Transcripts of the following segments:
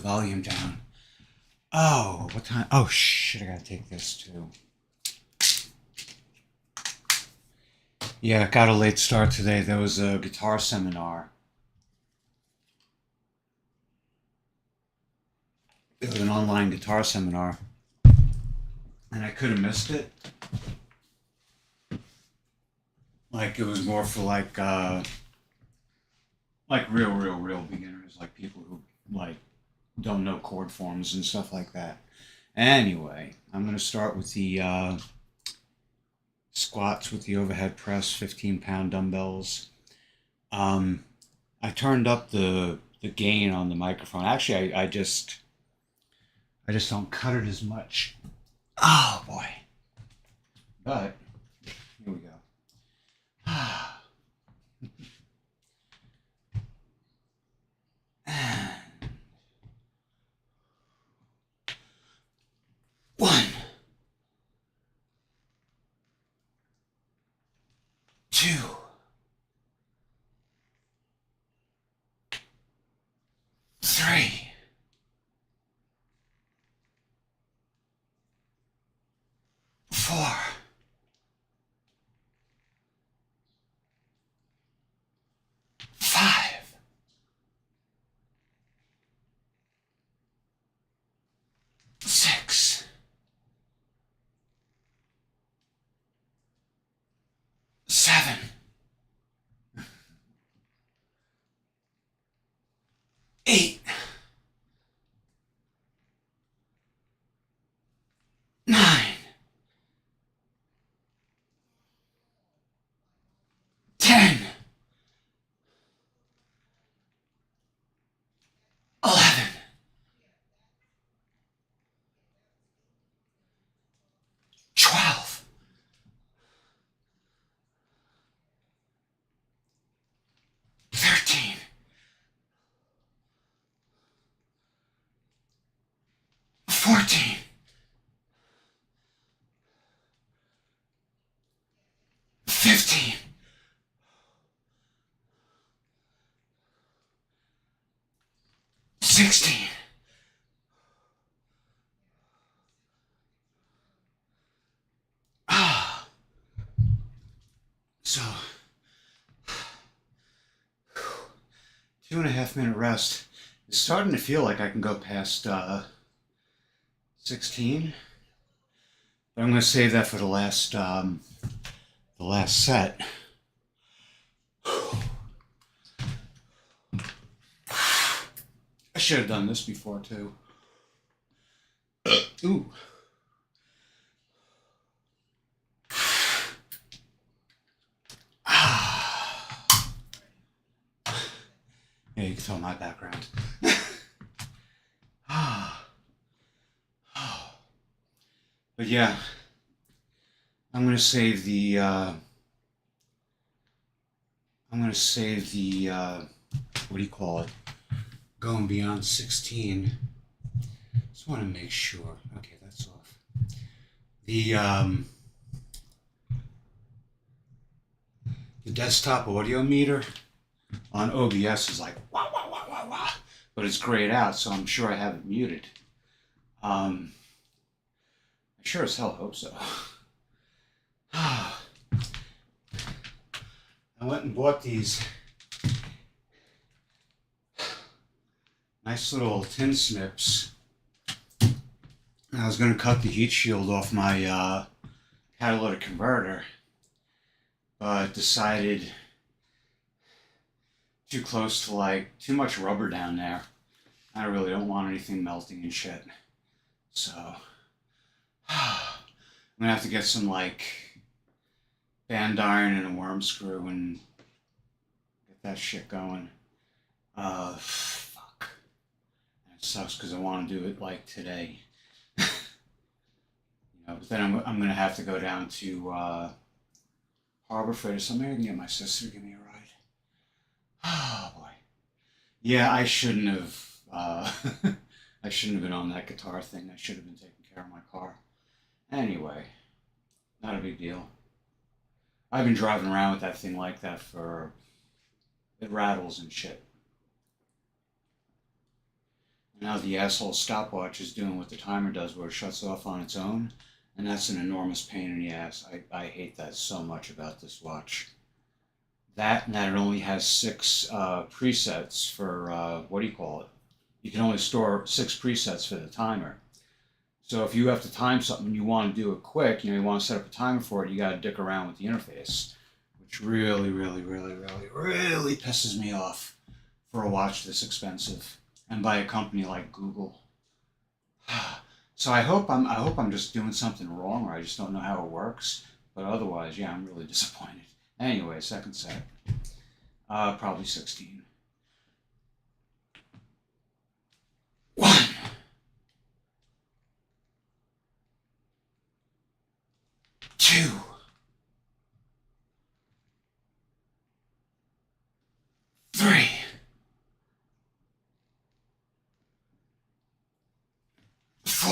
volume down. Oh, what time? Oh, shit, I gotta take this too. Yeah, got a late start today. There was a guitar seminar. It was an online guitar seminar, and I could have missed it. Like, it was more for like real beginners, like people who like don't know chord forms and stuff like that. Anyway, I'm gonna start with the squats with the overhead press, 15-pound dumbbells. Um, I turned up the gain on the microphone. Actually, I just don't cut it as much. Oh boy! But here we go. One, two, three, four, five, six, seven, eight, nine, 10, 11, 12, 13, 14, 15, 16. Ah, so 2.5 minute rest. It's starting to feel like I can go past 16, but I'm going to save that for the last set. I should have done this before too. Ooh. Ah. Yeah, you can tell my background. Ah. But yeah, I'm gonna save the. I'm gonna save the. What do you call it? Going beyond 16. Just want to make sure. Okay, that's off. The desktop audio meter on OBS is like wah wah wah wah wah, but it's grayed out, so I'm sure I have it muted. I sure as hell hope so. I went and bought these nice little tin snips. I was going to cut the heat shield off my catalytic converter, but decided too close to like too much rubber down there. I really don't want anything melting and shit. So I'm gonna have to get some like band iron and a worm screw and get that shit going. Fuck. It sucks because I want to do it like today. But then I'm gonna have to go down to Harbor Freight or something. I can get my sister to give me a ride. Oh boy. Yeah, I shouldn't have. I shouldn't have been on that guitar thing. I should have been taking care of my car. Anyway, not a big deal. I've been driving around with that thing like that for. It rattles and shit. Now the asshole stopwatch is doing what the timer does, where it shuts off on its own, and that's an enormous pain in the ass. I hate that so much about this watch. That and that it only has six presets for, what do you call it? You can only store six presets for the timer. So if you have to time something and you want to do it quick, you want to set up a timer for it, you got to dick around with the interface, which really, really, really, really, really pisses me off for a watch this expensive and by a company like Google. So I hope I'm just doing something wrong, or I just don't know how it works. But otherwise, yeah, I'm really disappointed. Anyway, second set, probably 16. 1, 2, 3, 4,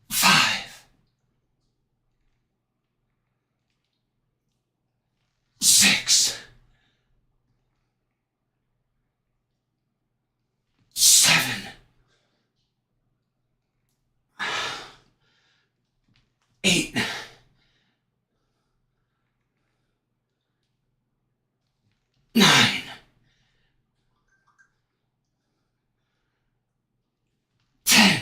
5, 6, 7, 8, 9, 10,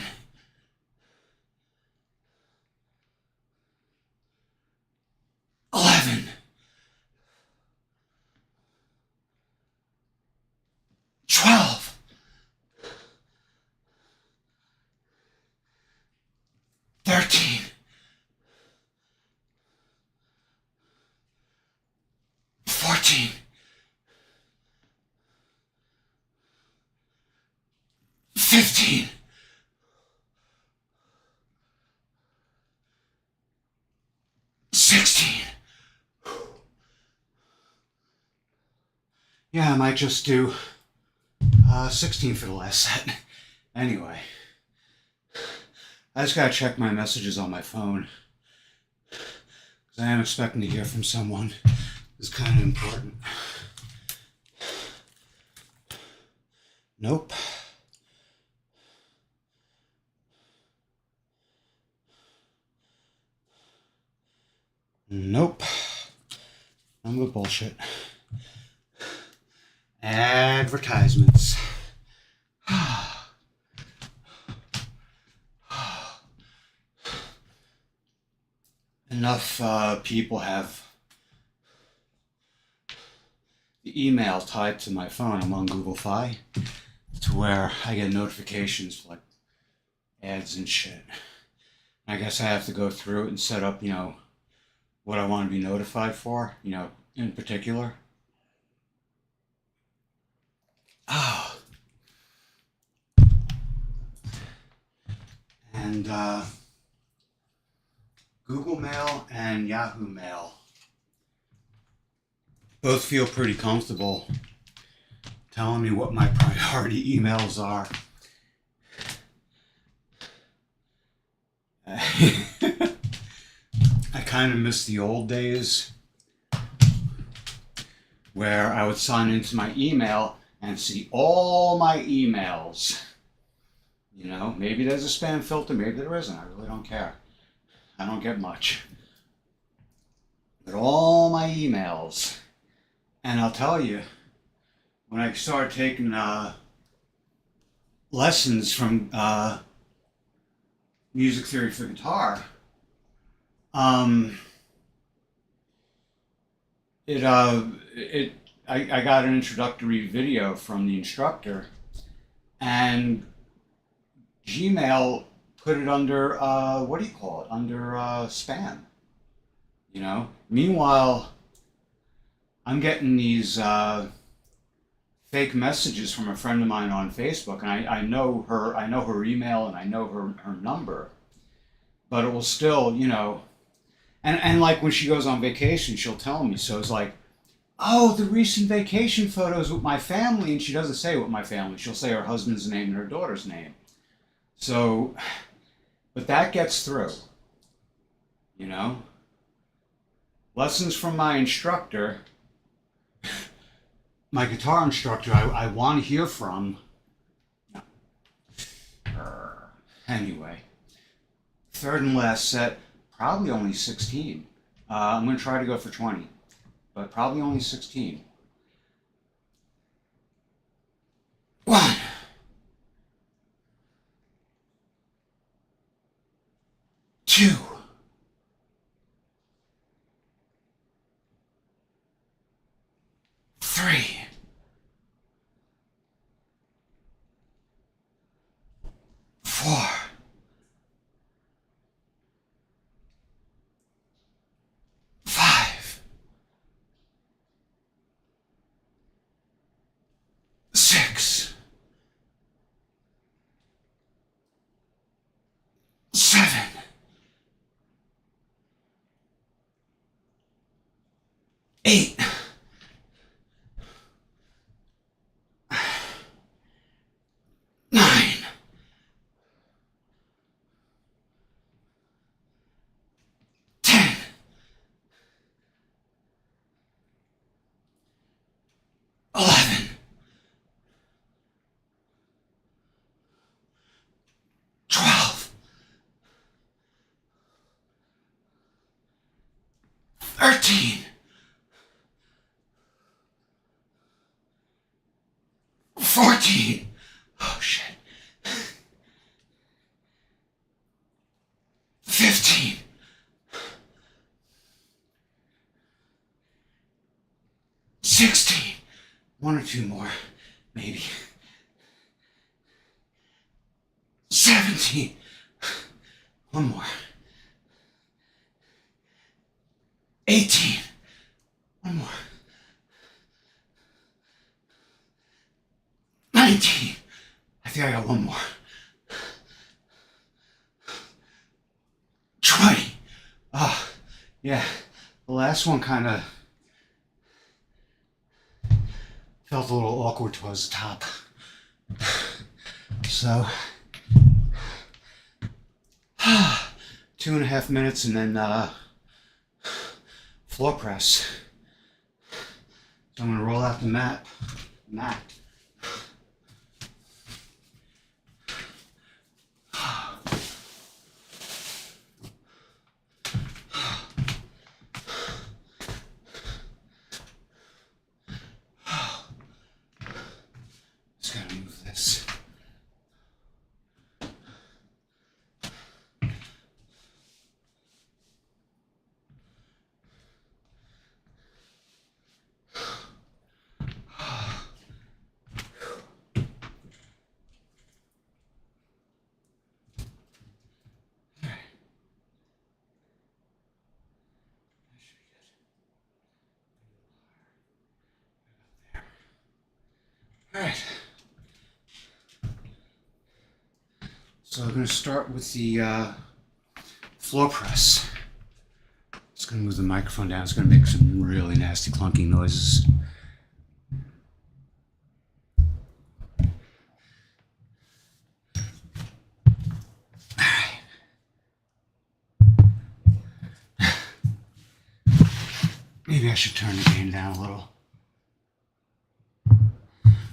11, 12, 13, 14, 15, 16. Yeah, I might just do 16 for the last set. Anyway, I just gotta check my messages on my phone, because I am expecting to hear from someone. It's kind of important. Nope. Nope. I'm with bullshit. Advertisements. Enough people have the email tied to my phone. I'm on Google Fi, to where I get notifications for like ads and shit. I guess I have to go through it and set up, what I want to be notified for, in particular. Oh. And Google Mail and Yahoo Mail both feel pretty comfortable telling me what my priority emails are. I kind of miss the old days where I would sign into my email and see all my emails. Maybe there's a spam filter, maybe there isn't. I really don't care. I don't get much. But all my emails. And I'll tell you, when I started taking lessons from music theory for guitar, I got an introductory video from the instructor, and Gmail put it under what do you call it? Under spam. Meanwhile, I'm getting these fake messages from a friend of mine on Facebook, and I know her email and I know her number, but it will still, and like when she goes on vacation, she'll tell me. So it's like, oh, the recent vacation photos with my family, and she doesn't say with my family. She'll say her husband's name and her daughter's name. So, but that gets through, Lessons from my instructor my guitar instructor I want to hear from. Anyway, third and last set, probably only 16. I'm going to try to go for 20, but probably only 16. 1, 2, 3, 4, 5, 6, 7, 8, 9, 10, 11, 12, 13, 14. Oh shit. 15. 16. One or two more, maybe. 17. One more. 18. One more. 19. I think I got one more. 20. Oh, yeah. The last one kind of felt a little awkward towards the top. So, 2.5 minutes and then floor press. So I'm going to roll out the mat. Just gotta move this. Alright. So I'm going to start with the floor press. Just going to move the microphone down. It's going to make some really nasty clunking noises. Alright. Maybe I should turn the gain down a little.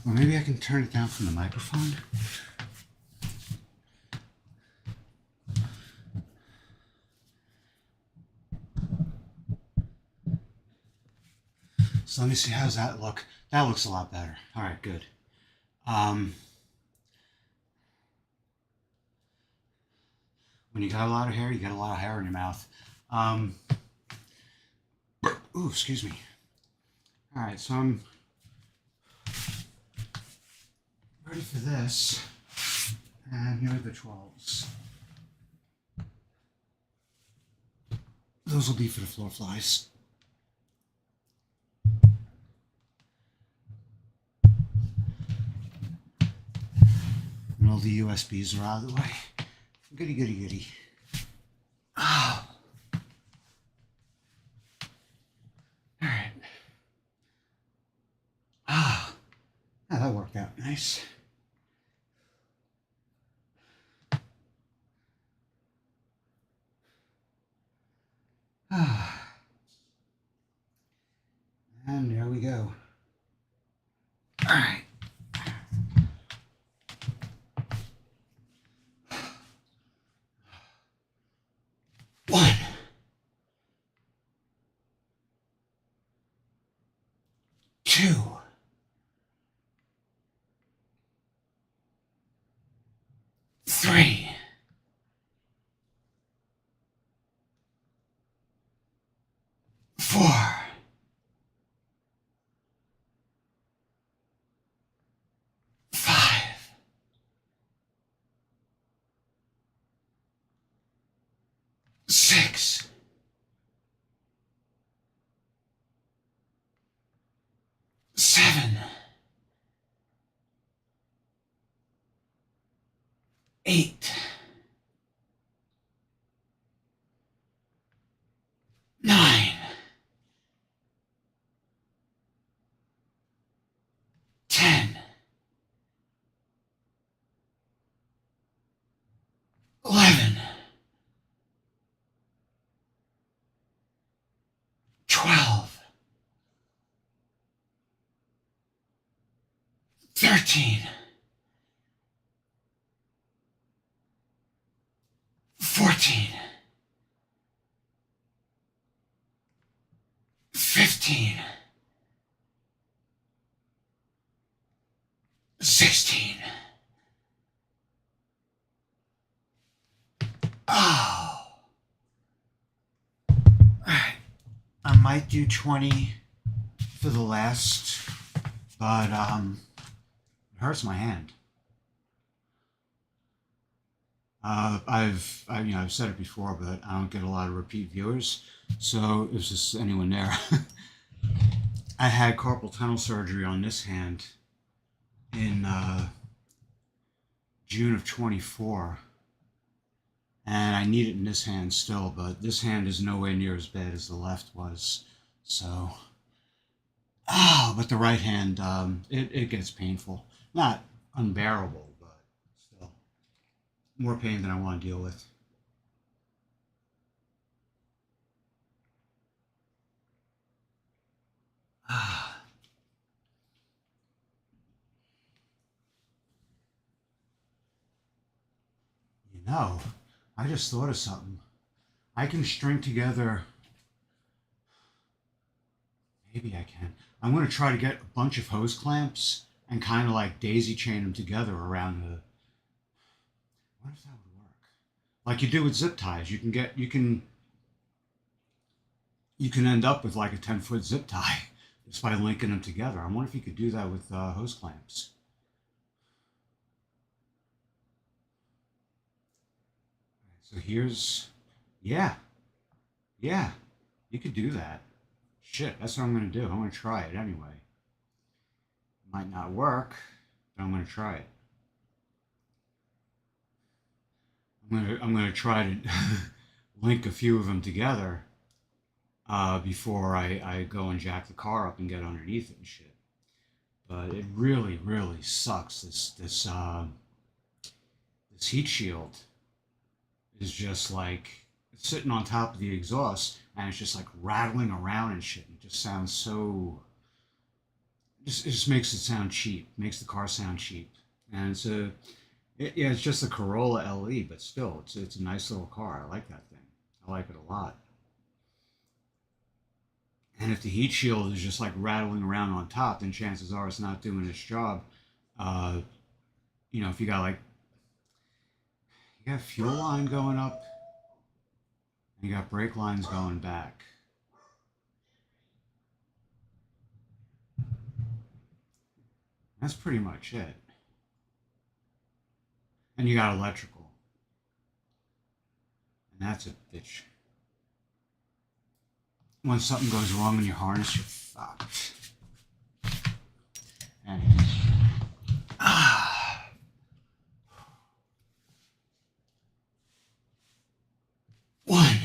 Or maybe I can turn it down from the microphone. So let me see, how's that look? That looks a lot better. All right, good. When you got a lot of hair, you got a lot of hair in your mouth. Ooh, excuse me. All right, so I'm ready for this. And here are the 12s. Those will be for the floor flies. And all the USBs are out of the way. Goody, goody, goody. Oh. All right. Ah. Oh, that worked out nice. Ah. And there we go. 3, 4, 5, 6, 7, 8, 9, 10, 11, 12, 13, 14, 15, 16. Oh. Alright. I might do 20 for the last, but it hurts my hand. I've said it before, but I don't get a lot of repeat viewers, so if there's anyone there, I had carpal tunnel surgery on this hand in June of 24, and I need it in this hand still, but this hand is nowhere near as bad as the left was. So, but the right hand, it gets painful. Not unbearable, but still more pain than I want to deal with. You know, I just thought of something. I can string together. Maybe I can. I'm going to try to get a bunch of hose clamps and kind of like daisy chain them together around the. What if that would work? Like you do with zip ties. You can end up with like a 10-foot zip tie just by linking them together. I wonder if you could do that with hose clamps. So here's, yeah, you could do that. Shit, that's what I'm going to do. I'm going to try it anyway. It might not work, but I'm going to try it. I'm going to try to link a few of them together before I go and jack the car up and get underneath it and shit. But it really, really sucks. This heat shield is just like it's sitting on top of the exhaust, and it's just like rattling around and shit. It just sounds so. It just makes it sound cheap. Makes the car sound cheap, and it's just a Corolla LE, but still, it's a nice little car. I like that thing. I like it a lot. And if the heat shield is just like rattling around on top, then chances are it's not doing its job. Uh, if you got fuel line going up, and you got brake lines going back. That's pretty much it. And you got electrical. And that's a bitch. When something goes wrong in your harness, you're fucked. Anyways. 1,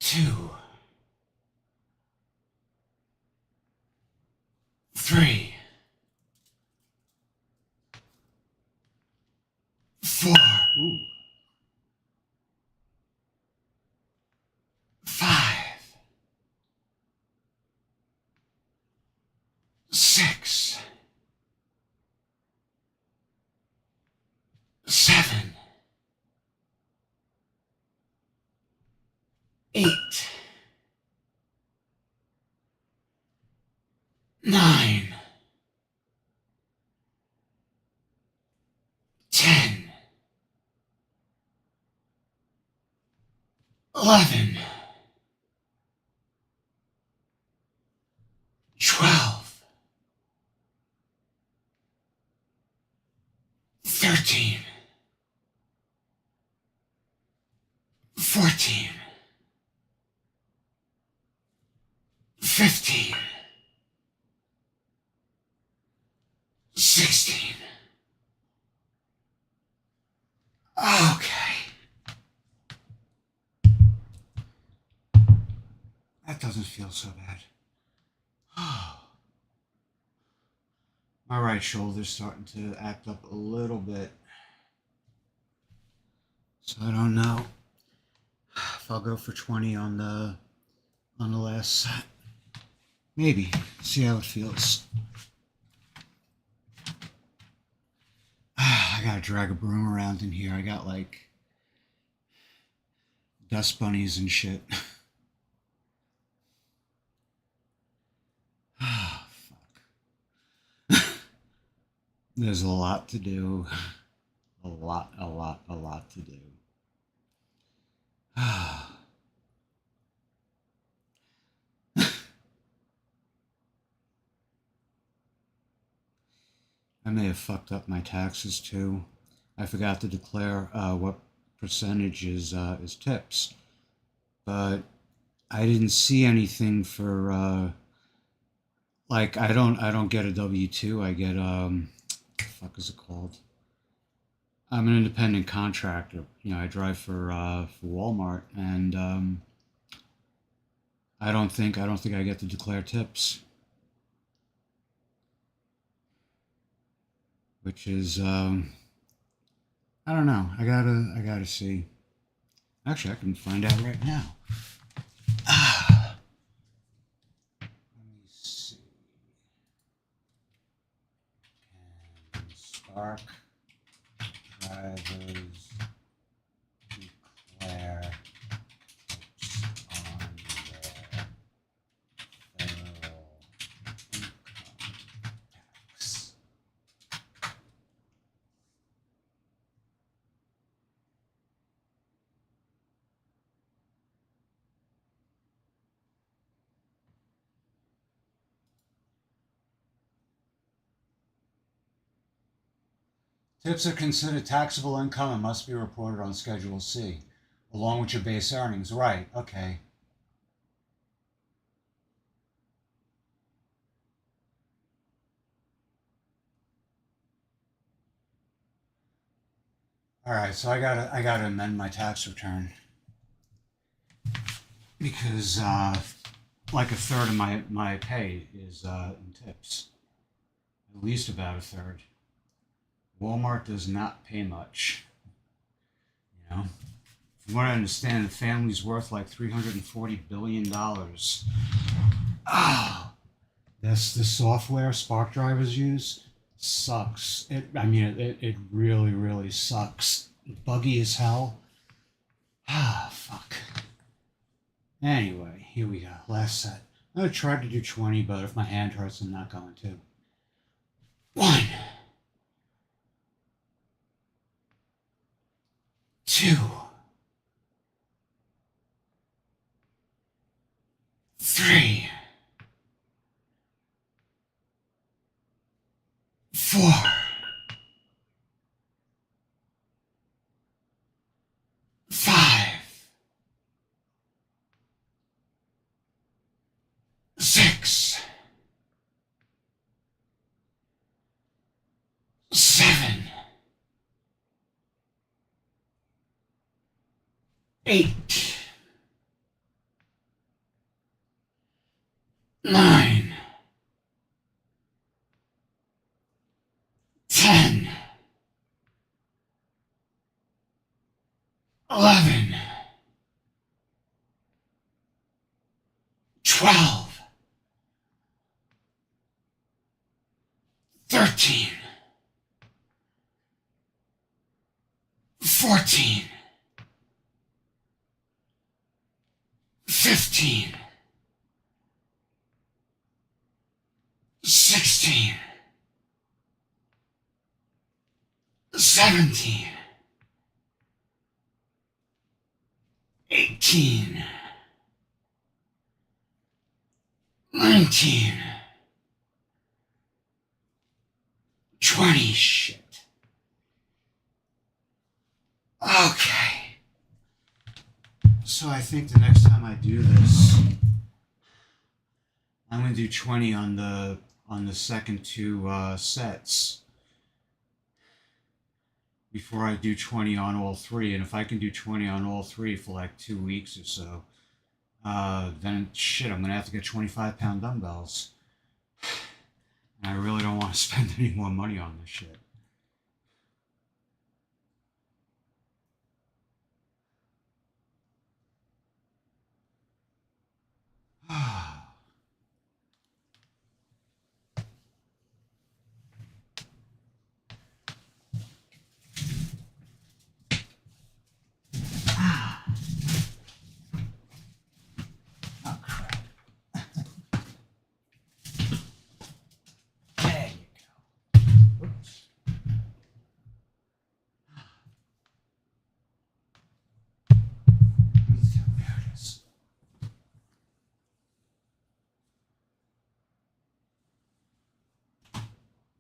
2, 3, 4, 5, 6, 7, 8, 9, 10, 11, 12, 13, 14, 15, 16. Okay. That doesn't feel so bad. My right shoulder's starting to act up a little bit. So I don't know if I'll go for 20 on the last set. Maybe. See how it feels. I gotta drag a broom around in here. I got like dust bunnies and shit. Ah, fuck. There's a lot to do. A lot to do. I may have fucked up my taxes too. I forgot to declare what percentage is tips, but I didn't see anything for like I don't get a W-2. I get what the fuck is it called? I'm an independent contractor. You know, I drive for Walmart, and I don't think I get to declare tips, which is I don't know. I gotta see. Actually, I can find out right now. Let me see. Can Spark drivers declare tips on their federal income tax? Tips are considered taxable income and must be reported on Schedule C, along with your base earnings. Right, okay. All right, so I gotta amend my tax return because like a third of my pay is in tips, at least about a third. Walmart does not pay much, you know. From what I understand, the family's worth like $340 billion. Oh, that's the software Spark drivers use. Sucks. It really, really sucks. Buggy as hell. Ah, fuck. Anyway, here we go. Last set. I'm gonna try to do 20, but if my hand hurts, I'm not going to. 1, 2, 3, 4, 5, 6, 7, 8, 9, 10, 11, 12, 13, 14, 15, 16, 17, 18, 19, 20. Shit. Okay. So I think the next time I do this, I'm gonna do 20 on the second two sets before I do 20 on all three. And if I can do 20 on all three for like 2 weeks or so, then shit, I'm gonna have to get 25-pound dumbbells. And I really don't want to spend any more money on this shit. Oh, crap. There you go. Oops. There it is. Well,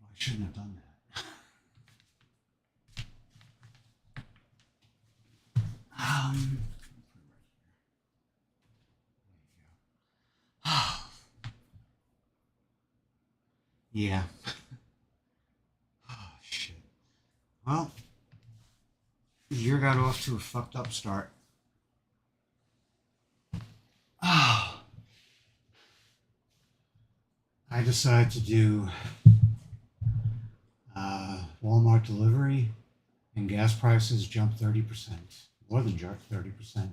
I shouldn't have done that. Yeah. Oh, shit. Well, the year got off to a fucked up start. Oh. I decided to do Walmart delivery, and gas prices jumped 30%. More than jumped 30%. It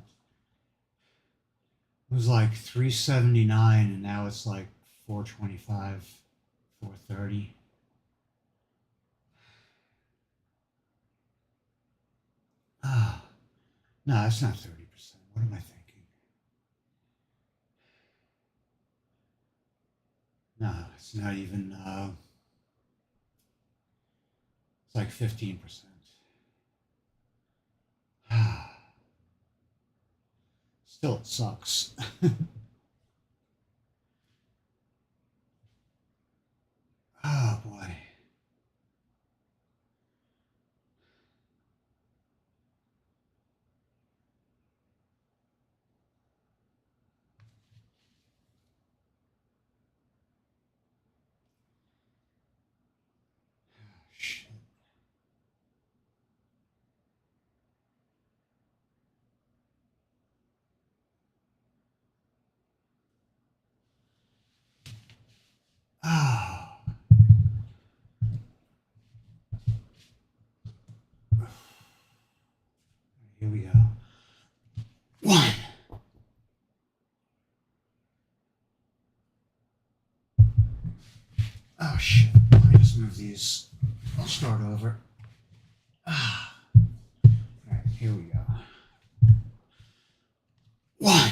was like $3.79, and now it's like $4.25, $4.30. Ah, no, it's not 30%. What am I thinking? No, it's not even. It's like 15%. Still, it sucks. Oh boy. Shit. Oh. Here we go. 1. Oh shit. Let me just move these. I'll start over. Ah. Alright, here we go. 1.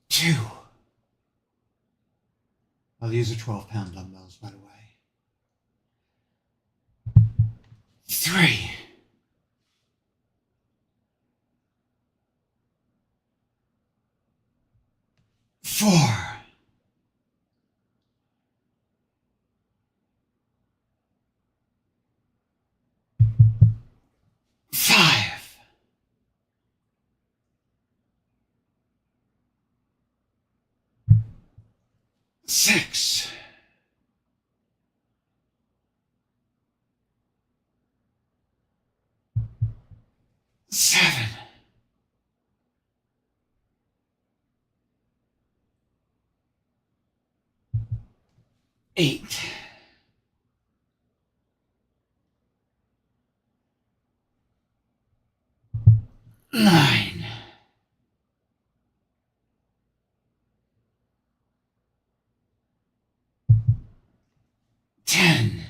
2. Oh, these are 12-pound dumbbells, by the way. 3. 4. 5. 6. 7. 8. 9. 10.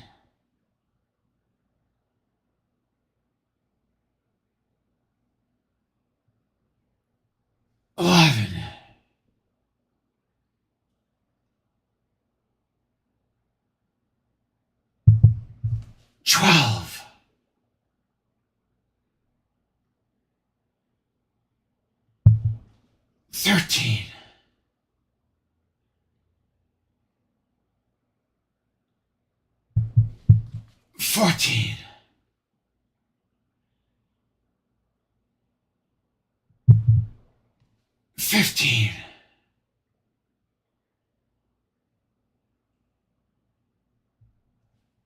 11. 12, 13, 14, 15,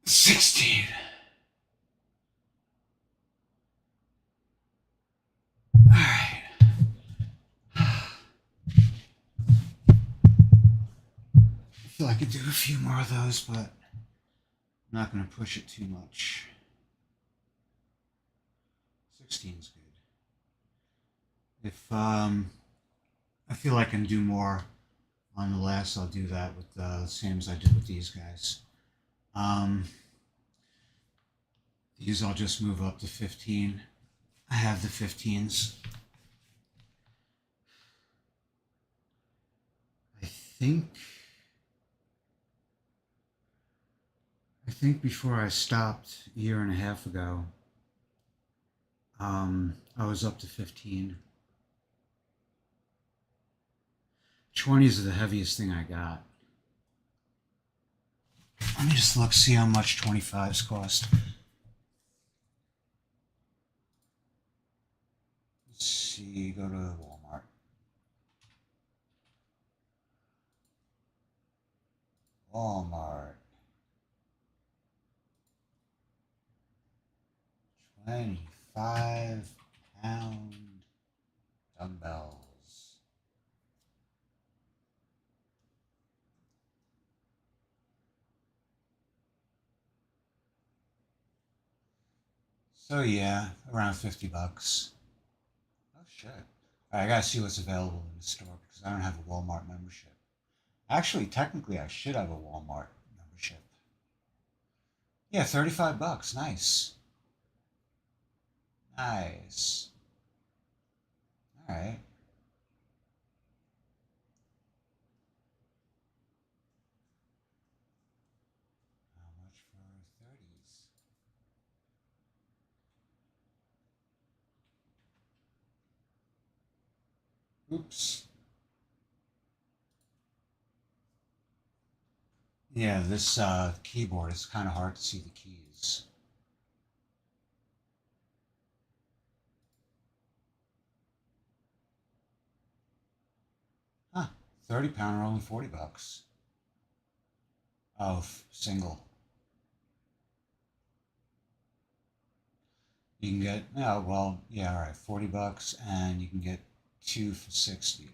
16. All right. I feel like I could do a few more of those, but I'm not going to push it too much. 16 is good. If I feel like I can do more on the last, I'll do that with the same as I did with these guys. These I'll just move up to 15. I have the 15s. I think before I stopped a year and a half ago, I was up to 15. 20s are the heaviest thing I got. Let me just look, see how much 25s cost. Let's see, go to Walmart. Walmart. 25-pound dumbbells. So yeah, around $50. Oh shit. Alright, I gotta see what's available in the store because I don't have a Walmart membership. Actually, technically I should have a Walmart membership. Yeah, $35. Nice. Nice. Alright. How much for 30s? Oops. Yeah, this keyboard is kind of hard to see the keys. Huh. 30-pounder, only $40. Oh, single. You can get, oh, well, yeah, all right, $40, and you can get 2 for 60.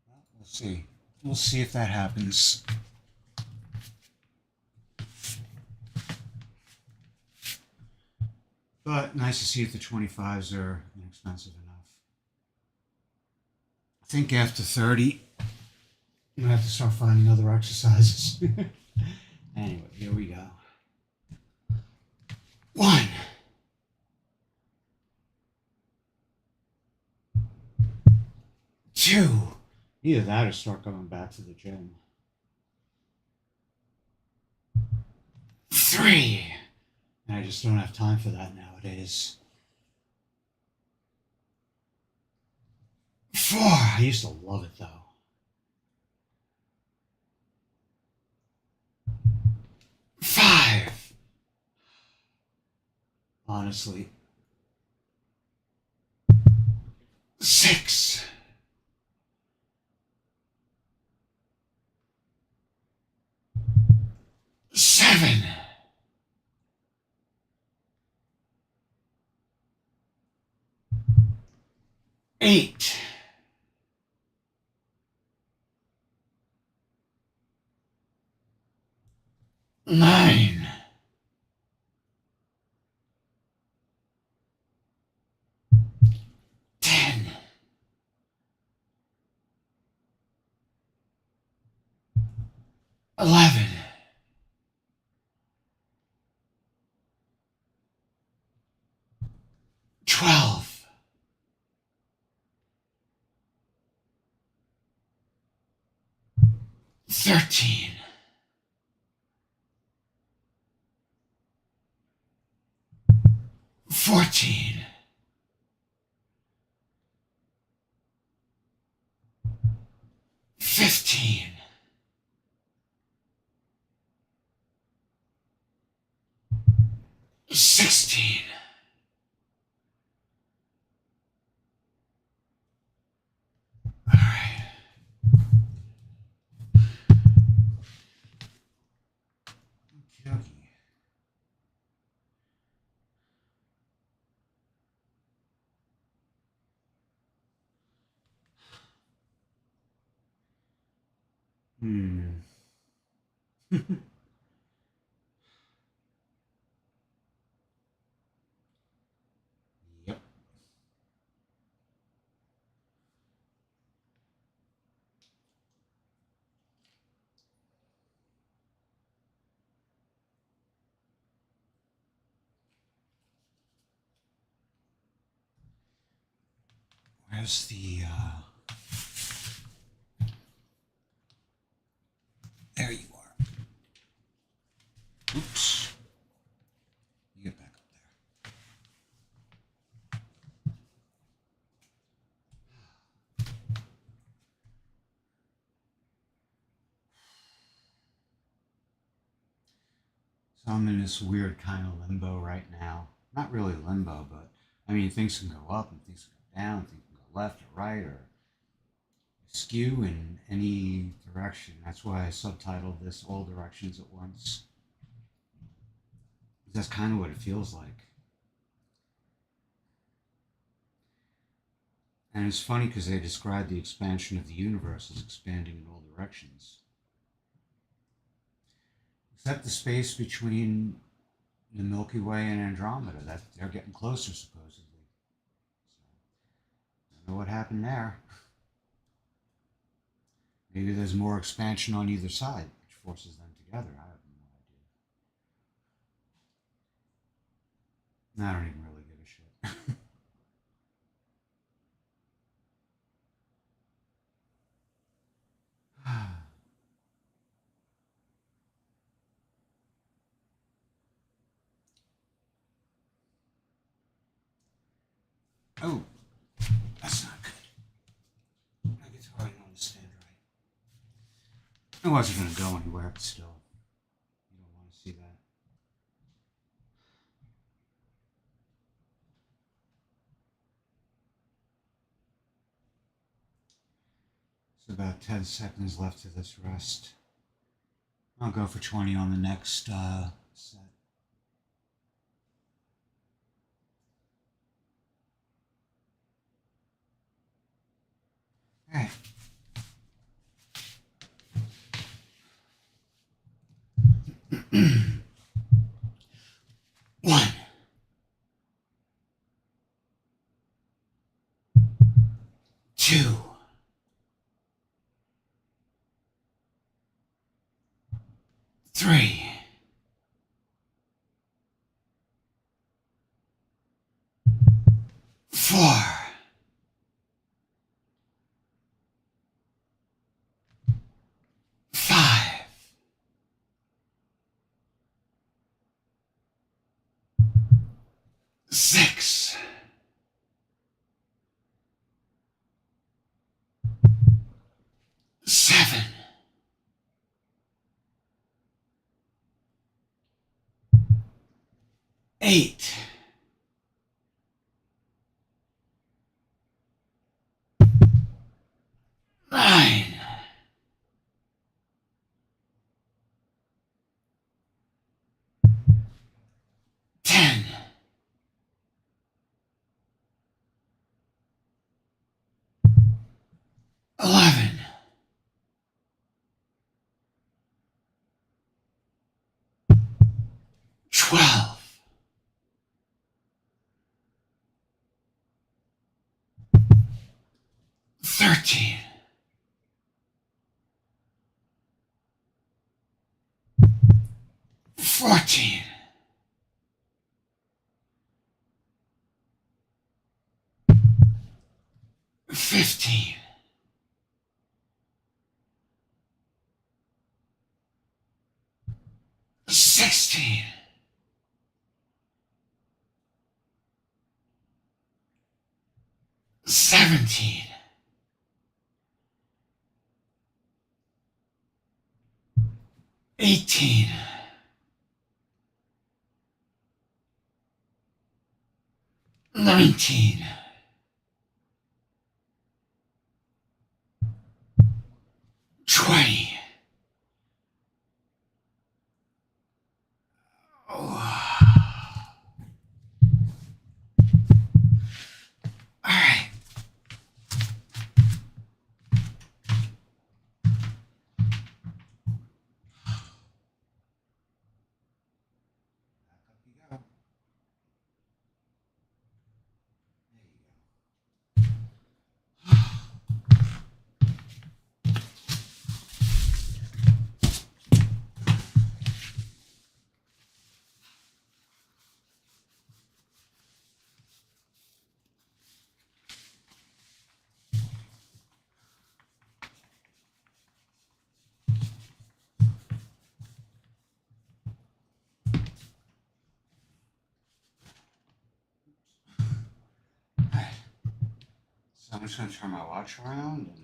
Well, we'll see. We'll see if that happens. But nice to see if the 25s are inexpensive enough. I think after 30, I'm going to have to start finding other exercises. Anyway, here we go. 1, 2. Either that or start going back to the gym. 3. And I just don't have time for that nowadays. 4. I used to love it though. 5. Honestly. 6. 7. 8. 9. 10. 11. 12. 13. 14, 15, 16, Yep. Where's the, there you are. Oops. You get back up there. So I'm in this weird kind of limbo right now. Not really limbo, but I mean, things can go up and things can go down, things can go left or right or skew in any direction. That's why I subtitled this All Directions at Once. That's kind of what it feels like. And it's funny because they describe the expansion of the universe as expanding in all directions. Except the space between the Milky Way and Andromeda. That they're getting closer, supposedly. So, I don't know what happened there. Maybe there's more expansion on either side, which forces them together. I have no idea. I don't even really give a shit. Oh, that's not good. My guitar didn't understand right. I wasn't going to go anywhere, but still. You don't want to see that. It's about 10 seconds left to this rest. I'll go for 20 on the next set. All right. One, 2, 3, 4, 5, 6, 7, 8, 9, 10, 11, 12, 13, 14, 15, 16, 17, 18, 19, 20. Oh. All right. Back up you go. There you go. All right. So I'm just going to turn my watch around and it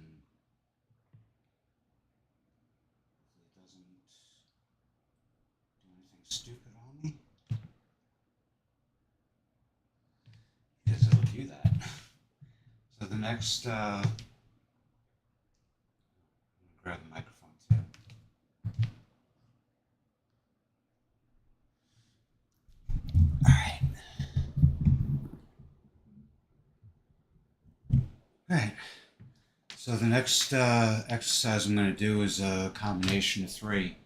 doesn't do anything stupid on me. Because it'll do that. So the next, I'm going to grab the microphone too. All right. All right. So the next exercise I'm going to do is a combination of three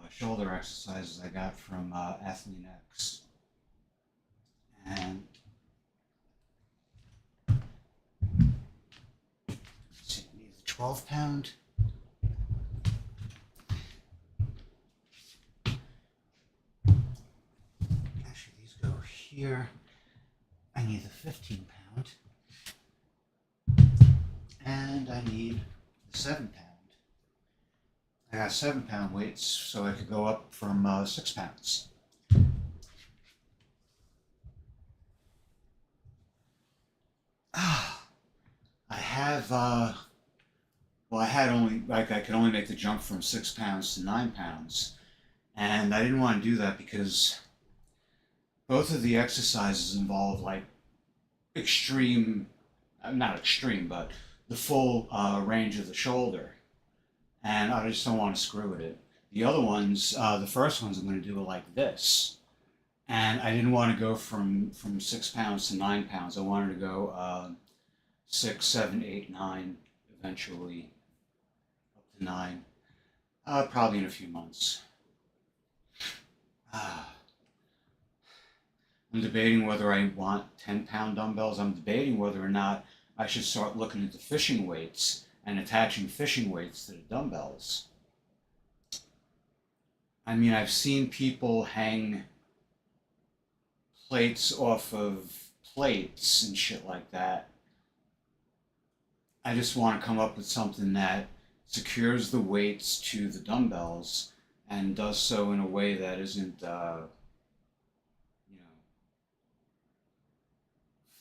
shoulder exercises I got from Athlete X. And let's see, I need the 12-pound. Actually, these go here. I need the 15-pound. And I need the 7-pound. I got 7-pound weights, so I could go up from 6 pounds. I have, well, I had only, like, I could only make the jump from 6 pounds to 9 pounds. And I didn't want to do that because both of the exercises involve, like, extreme, not extreme, but the full range of the shoulder. And I just don't want to screw with it. The other ones, the first ones I'm going to do are like this. And I didn't want to go from 6 pounds to 9 pounds. I wanted to go 6, 7, 8, 9, eventually up to 9. Probably in a few months. I'm debating whether I want 10-pound dumbbells. I'm debating whether or not I should start looking at the fishing weights and attaching fishing weights to the dumbbells. I mean, I've seen people hang plates off of plates and shit like that. I just want to come up with something that secures the weights to the dumbbells and does so in a way that isn't,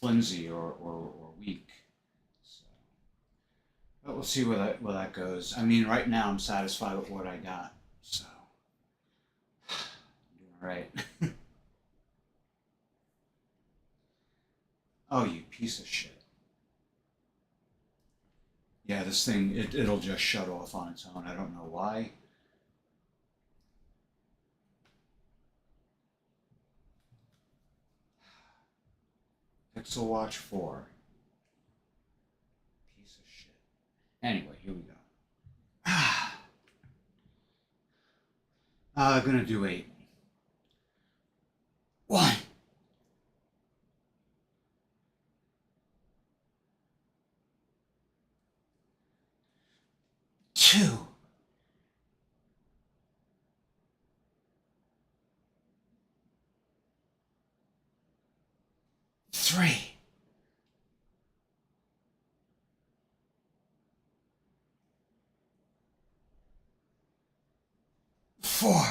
flimsy or weak. So, but we'll see where that goes. I mean, right now I'm satisfied with what I got, so I'm doing all right. Oh, you piece of shit. Yeah, this thing, it'll just shut off on its own. I don't know why. Pixel Watch 4. Piece of shit. Anyway, here we go. Gonna do 8. 1. 2. 3. 4.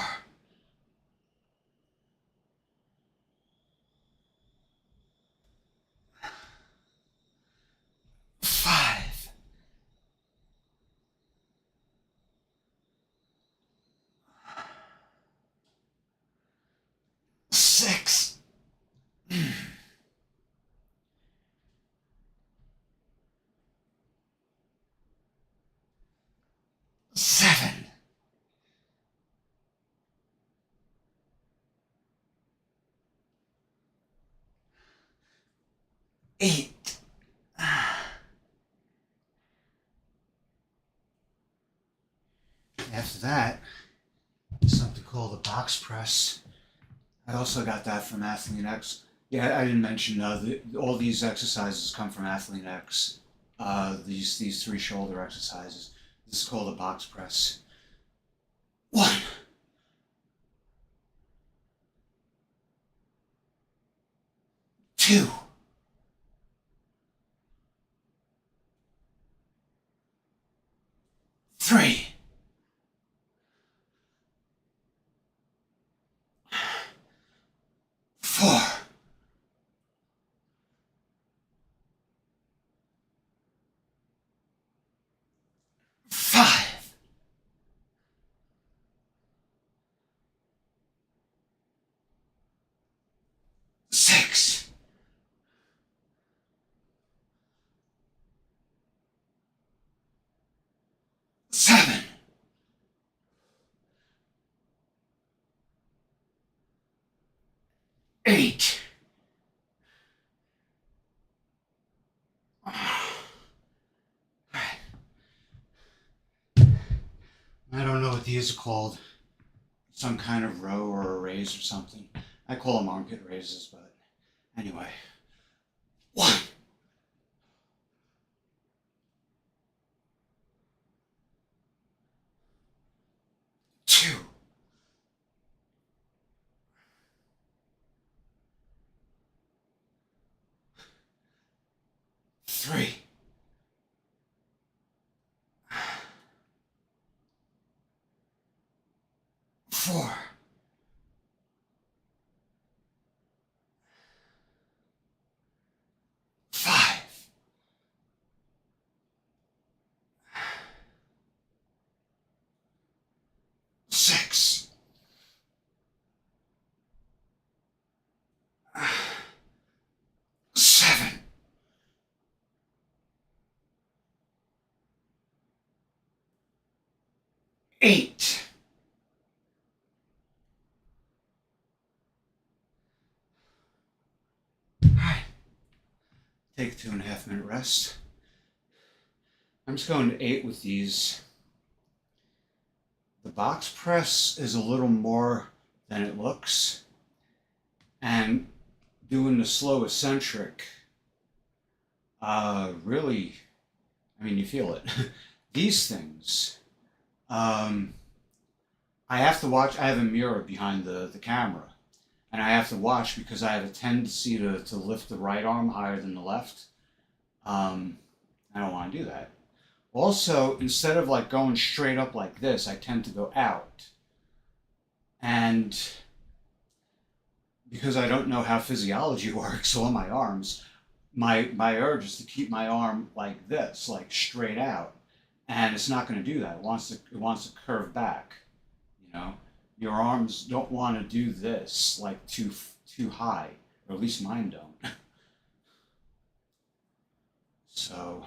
8. After that, something called the box press. I also got that from Athlete X. Yeah, I didn't mention all these exercises come from Athlete X. These 3 shoulder exercises. This is called a box press. 1, 2, 3, 4, 5, 6, 7, 8. I don't know what these are called. Some kind of row or a raise or something. I call them armpit raises, but anyway. 1, 2, 3, 4, 5, 6, 7, 8. Alright. Take a 2.5-minute rest. I'm just going to 8 with these. The box press is a little more than it looks. And doing the slow eccentric, really, I mean, you feel it. These things, I have to watch. I have a mirror behind the camera, and I have to watch because I have a tendency to lift the right arm higher than the left. I don't want to do that. Also, instead of like going straight up like this, I tend to go out. And because I don't know how physiology works on my arms, my urge is to keep my arm like this, like straight out. And it's not going to do that. It wants to curve back. You know, your arms don't want to do this like too high, or at least mine don't. So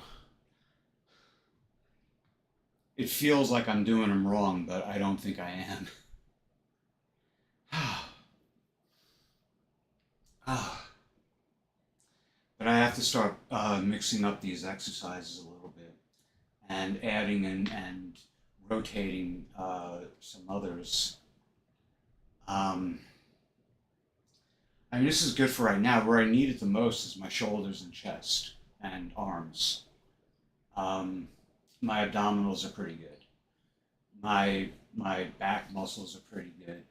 it feels like I'm doing them wrong, but I don't think I am. But I have to start mixing up these exercises a little bit and adding and rotating some others. I mean, this is good for right now. Where I need it the most is my shoulders and chest and arms. My abdominals are pretty good. My back muscles are pretty good.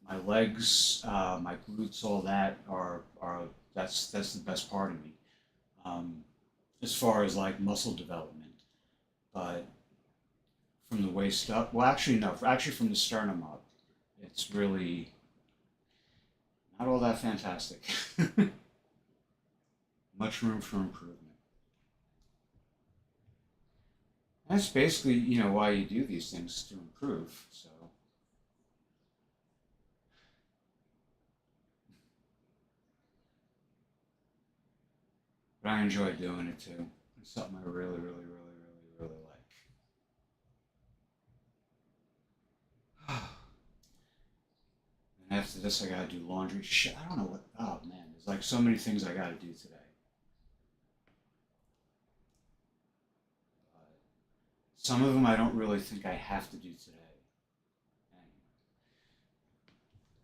My legs, my glutes, all that are that's the best part of me. Um, as far as like muscle development, but from the waist up, well, actually no, actually from the sternum up, it's really not all that fantastic. Much room for improvement. That's basically, why you do these things to improve. So, but I enjoy doing it too. It's something I really, really, really, really, really like. And after this, I gotta do laundry. Shit, I don't know what. Oh man, there's like so many things I gotta do today. Some of them I don't really think I have to do today.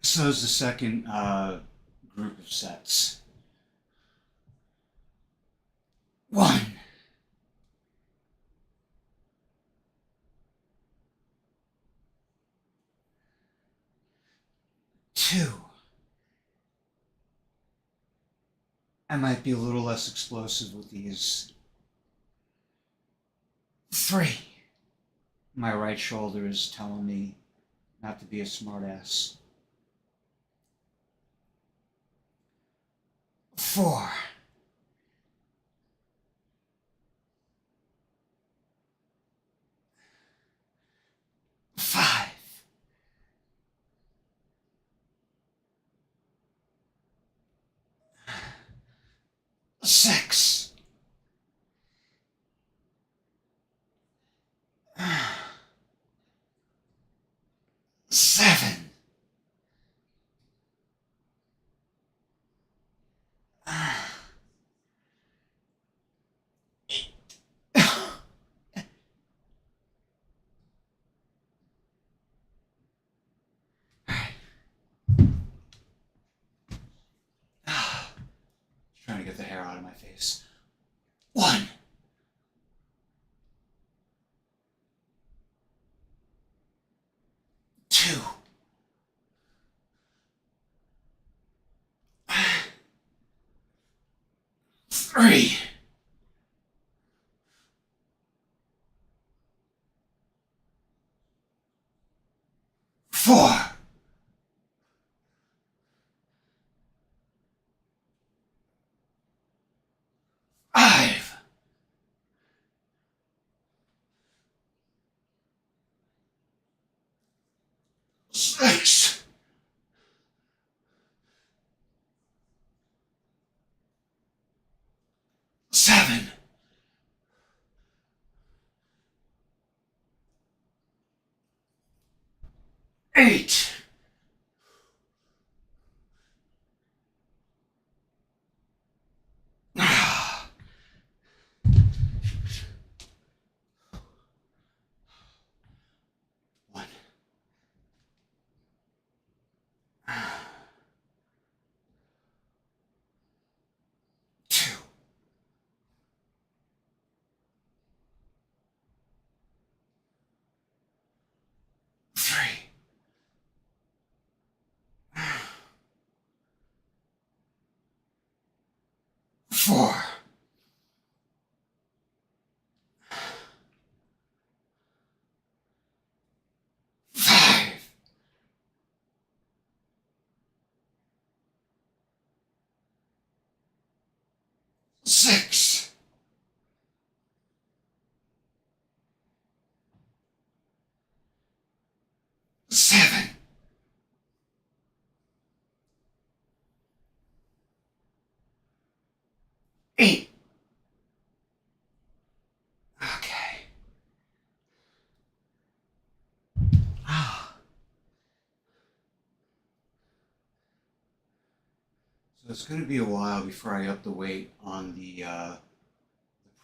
So is the second group of sets. 1, 2. I might be a little less explosive with these. 3. My right shoulder is telling me not to be a smartass. 4. 5. 6. 7. 8. Trying to get the hair out of my face. 1. 2. 3. 4. 5. 6. 7. 8. 1. 2. 3. 4. 5. 6. 7. 8. Okay. So it's going to be a while before I up the weight on the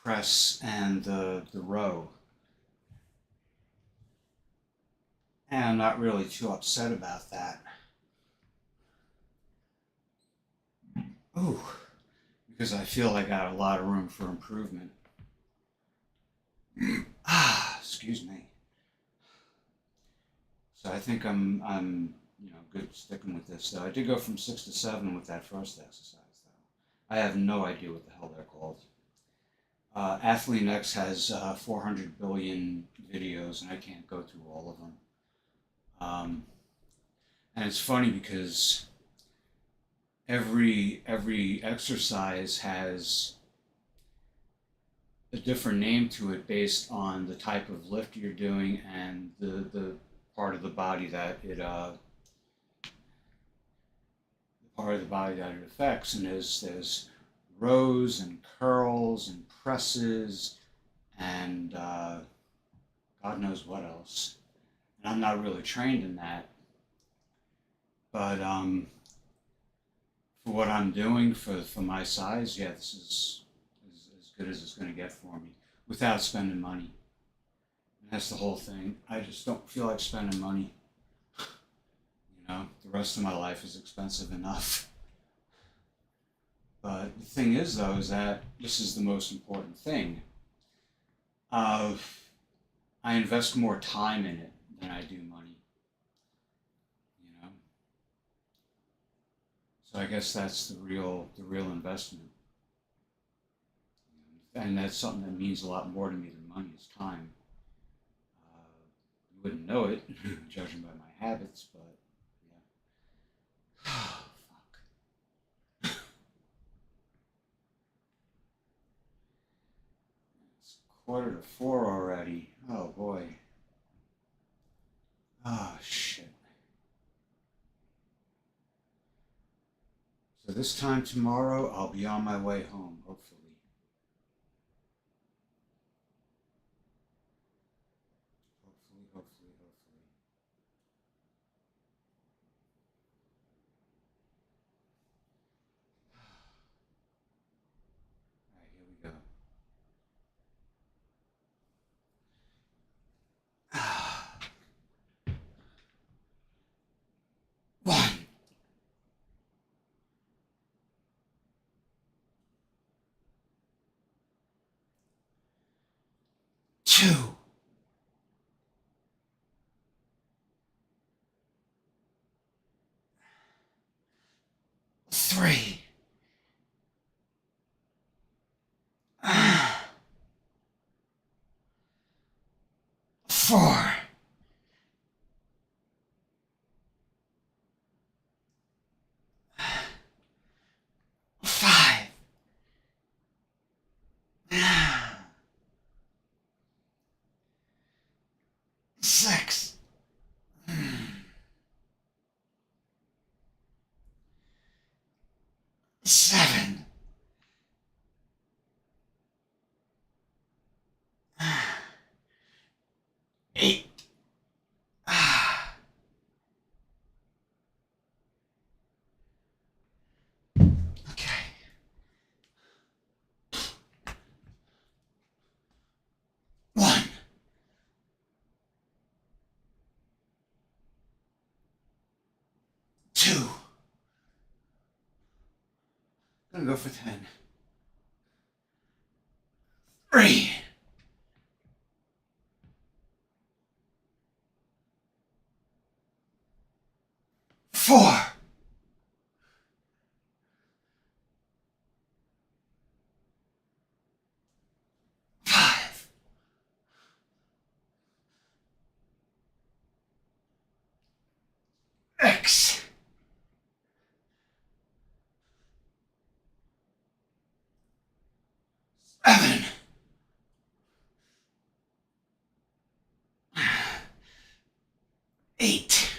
press and the row. And I'm not really too upset about that. Ooh, because I feel I got a lot of room for improvement. Excuse me. So I think I'm good sticking with this though. I did go from 6 to 7 with that first exercise though. I have no idea what the hell they're called. Athlete X has 400 billion videos, and I can't go through all of them. And it's funny because every exercise has a different name to it based on the type of lift you're doing and the part of the body that it affects. And there's rows and curls and presses and God knows what else. And I'm not really trained in that, but for what I'm doing for my size, yeah, this is as good as it's going to get for me without spending money. That's the whole thing. I just don't feel like spending money. You know, the rest of my life is expensive enough. But the thing is, though, is that this is the most important thing. Uh, I invest more time in it than I do money. You know, so I guess that's the real investment, and that's something that means a lot more to me than money is time. You wouldn't know it, judging by my habits, but yeah. Fuck. It's 3:45 already. Oh boy. Oh shit. So this time tomorrow, I'll be on my way home, hopefully. Hopefully, hopefully, hopefully. All right, here we go. 1, 2, 3, 4, 5, 6, 7, 8. Okay. 1, 2. I'm gonna go for 10. 3, 4, 5, 6, 7, 8,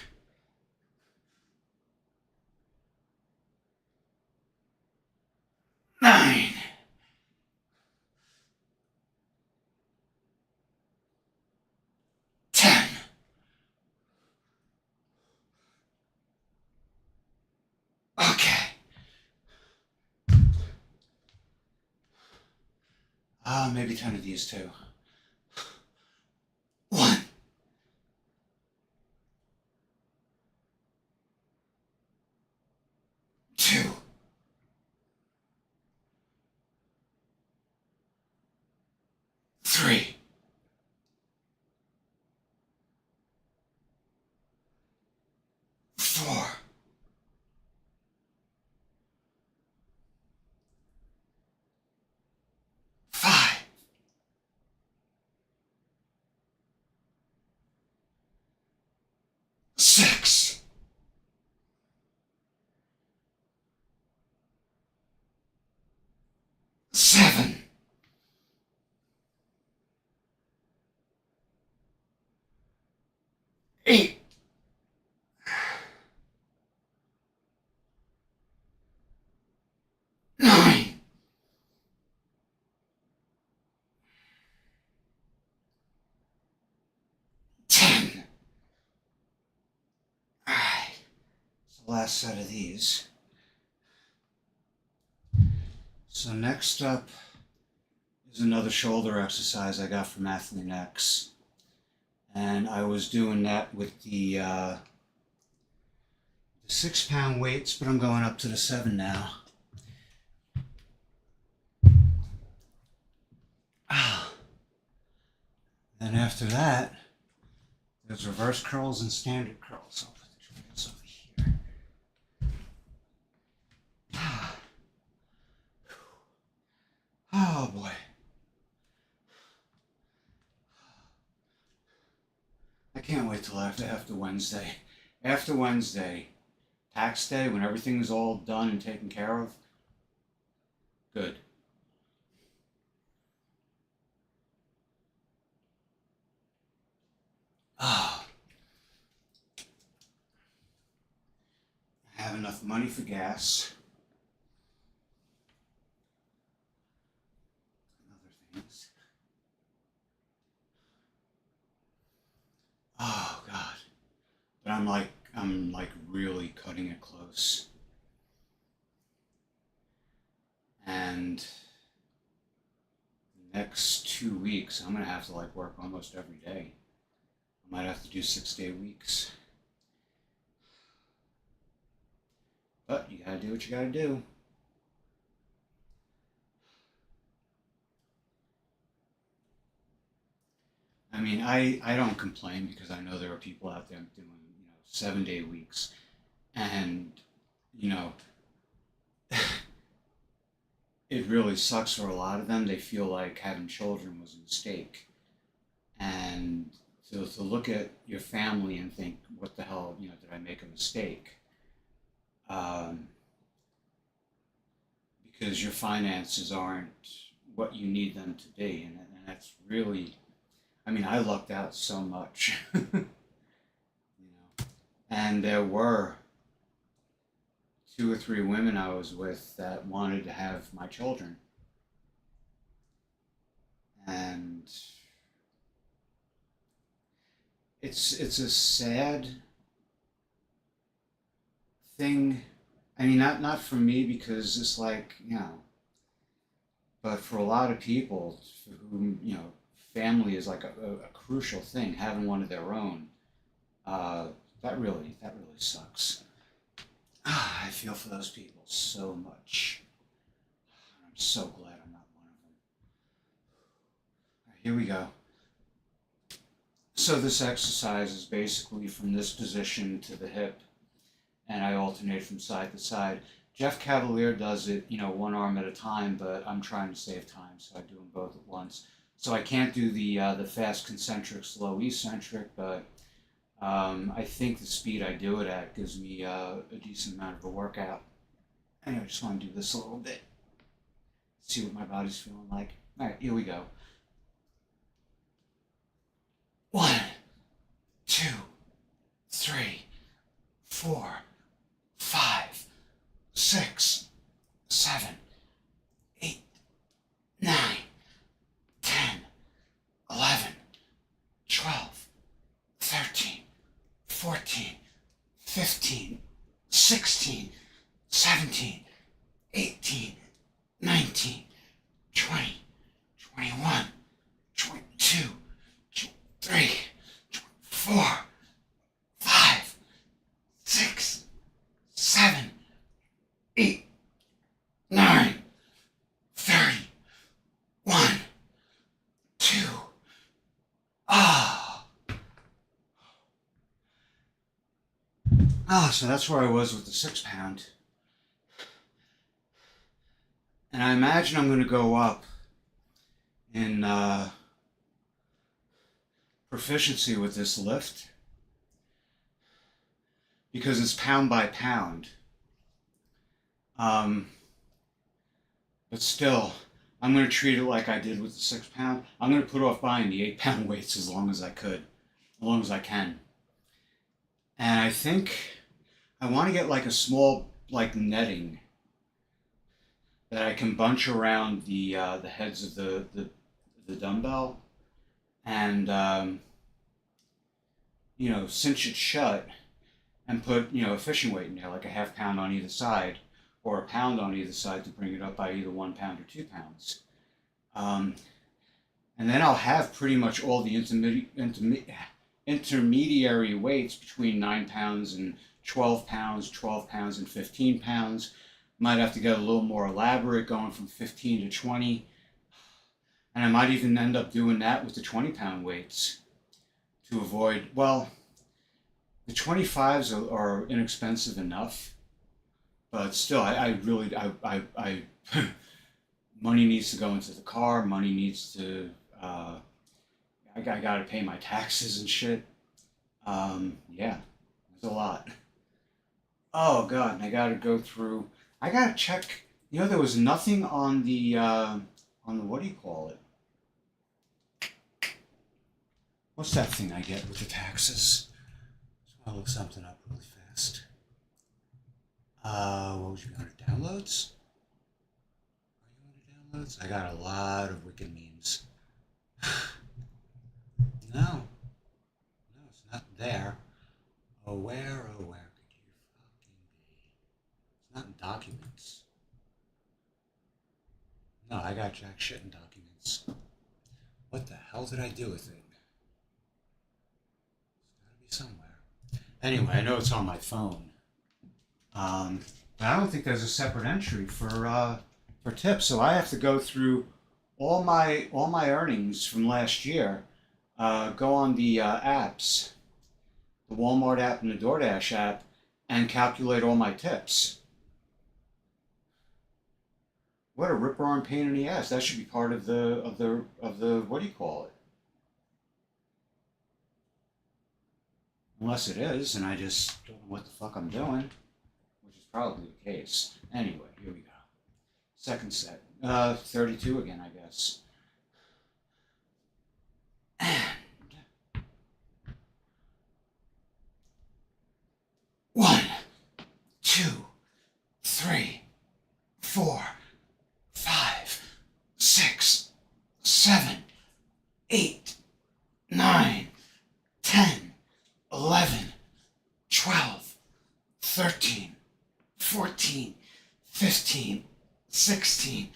9, 10. Okay. Maybe 10 of these too. 1, 2, 3, 4, 5, 6, 7, 8, 9, 10. All right. It's the last set of these. So next up is another shoulder exercise I got from Athlete X. And I was doing that with the 6 pound weights, but I'm going up to the 7 now. Then after that, there's reverse curls and standard curls. I'll put the trays over here. Oh boy. I can't wait till after Wednesday. After Wednesday, tax day, when everything's all done and taken care of, good. Ah, I have enough money for gas and other things. Oh God. But I'm like really cutting it close. And the next 2 weeks I'm gonna have to like work almost every day. I might have to do 6-day weeks. But you gotta do what you gotta do. I mean, I don't complain because I know there are people out there doing 7-day weeks, and you know it really sucks for a lot of them. They feel like having children was a mistake, and to look at your family and think, what the hell, did I make a mistake? Um, because your finances aren't what you need them to be, and that's really, I mean, I lucked out so much, and there were 2 or 3 women I was with that wanted to have my children, and it's a sad thing. I mean, not for me because it's like but for a lot of people for whom family is like a crucial thing. Having one of their own, uh, that really sucks. I feel for those people so much. I'm so glad I'm not one of them. All right, here we go. So this exercise is basically from this position to the hip, and I alternate from side to side. Jeff Cavalier does it, one arm at a time, but I'm trying to save time, so I do them both at once. So I can't do the fast concentric, slow eccentric, but I think the speed I do it at gives me a decent amount of a workout. Anyway, I just want to do this a little bit, see what my body's feeling like. All right, here we go. 1, 2, 3, 4, 5, 6, 7, 8, 9, 10, 11, 12, 13, 14, 15, 16, 17, 18, 19, 20, 21, 22, 23, 24, 5, 6, 7, 8, 9, 30, 1, 2. So that's where I was with the 6 pound. And I imagine I'm going to go up in proficiency with this lift because it's pound by pound. But still, I'm going to treat it like I did with the 6 pound. I'm going to put off buying the 8 pound weights as long as I can. And I think I want to get like a small netting that I can bunch around the heads of the dumbbell, and cinch it shut and put a fishing weight in there, like a ½ pound on either side, or a pound on either side to bring it up by either 1 pound or 2 pounds. And then I'll have pretty much all the intermediary weights between 9 pounds and 12 pounds, 12 pounds and 15 pounds. Might have to get a little more elaborate, going from 15 to 20. And I might even end up doing that with the 20-pound weights to avoid, well, the 25s are inexpensive enough, but still, I really, money needs to go into the car, money needs to, I gotta pay my taxes and shit. Yeah, there's a lot. Oh God, and I gotta go through, I gotta check, there was nothing on the, what do you call it? What's that thing I get with the taxes? Just want to look something up really fast. What was you under downloads? Are you under downloads? I got a lot of wicked memes. No, no, it's not there. Oh, where could you fucking be? It's not in documents. No, I got jack shit in documents. What the hell did I do with it? It's gotta be somewhere. Anyway, I know it's on my phone. But I don't think there's a separate entry for tips, so I have to go through all my earnings from last year. Go on the apps, the Walmart app and the DoorDash app, and calculate all my tips. What a rip roaring pain in the ass! That should be part of the what do you call it? Unless it is, and I just don't know what the fuck I'm doing, which is probably the case. Anyway, here we go. Second set. 32 again, I guess. And 1, 2, 3, 4, 5, 6, 7, 8, 9, 10, 11, 12, 13, 14, 15, 16,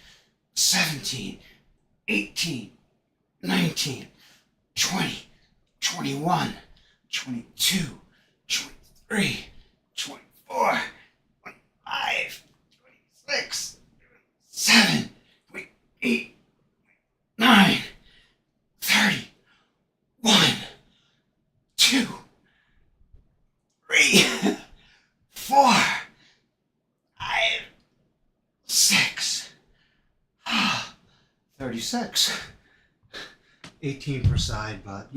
17, 18, 19, 20, 21, 22, 23, 24, 25, 26, 7, 8, 9, 30, 1, 2, 3, 4, 5, 6, 36. 18 per side, but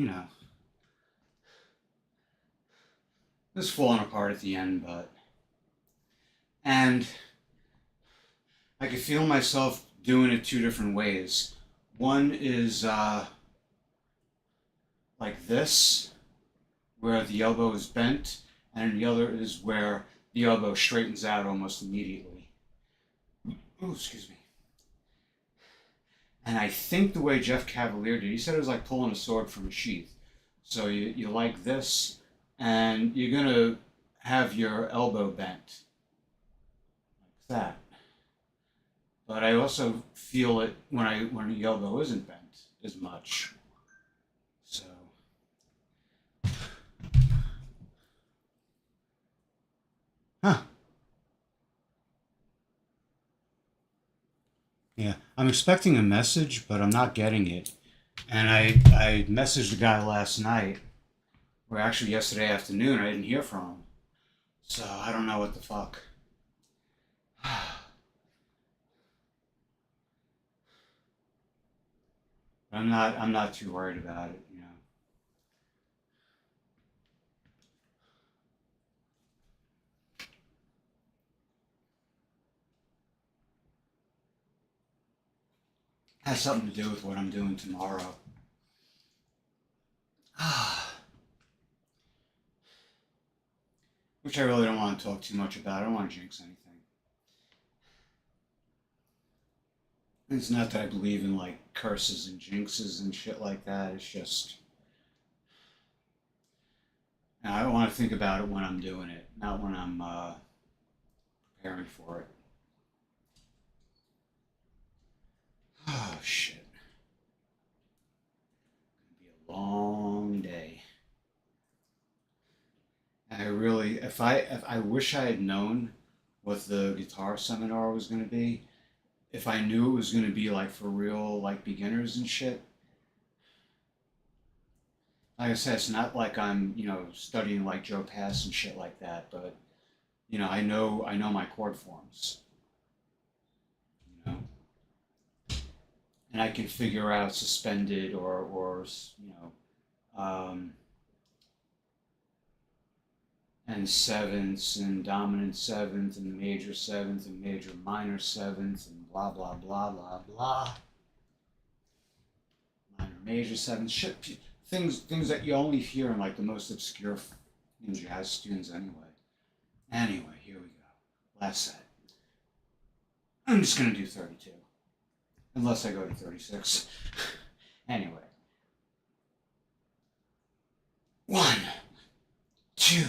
this is falling apart at the end, and I could feel myself doing it two different ways. One is like this, where the elbow is bent, and the other is where the elbow straightens out almost immediately. Ooh, excuse me. And I think the way Jeff Cavalier did, he said it was like pulling a sword from a sheath. So you like this, and you're going to have your elbow bent, like that. But I also feel it when the elbow isn't bent as much. So, huh. Yeah, I'm expecting a message, but I'm not getting it. And I messaged the guy last night, or actually yesterday afternoon. I didn't hear from him, so I don't know what the fuck. I'm not too worried about it. It has something to do with what I'm doing tomorrow. Which I really don't want to talk too much about. I don't want to jinx anything. It's not that I believe in like curses and jinxes and shit like that. It's just I don't want to think about it when I'm doing it, not when I'm preparing for it. Oh shit. It's gonna be a long day. I really, if I wish I had known what the guitar seminar was going to be. If I knew it was going to be like for real, like beginners and shit. Like I said, it's not like I'm, studying like Joe Pass and shit like that, but I know my chord forms, you know, and I can figure out suspended or and sevenths and dominant seventh and major seventh and major minor seventh and blah blah blah blah blah. Minor major seventh shit, things that you only hear in like the most obscure jazz tunes anyway. Anyway, here we go. Last set. I'm just gonna do 32, unless I go to 36. Anyway, 1, 2,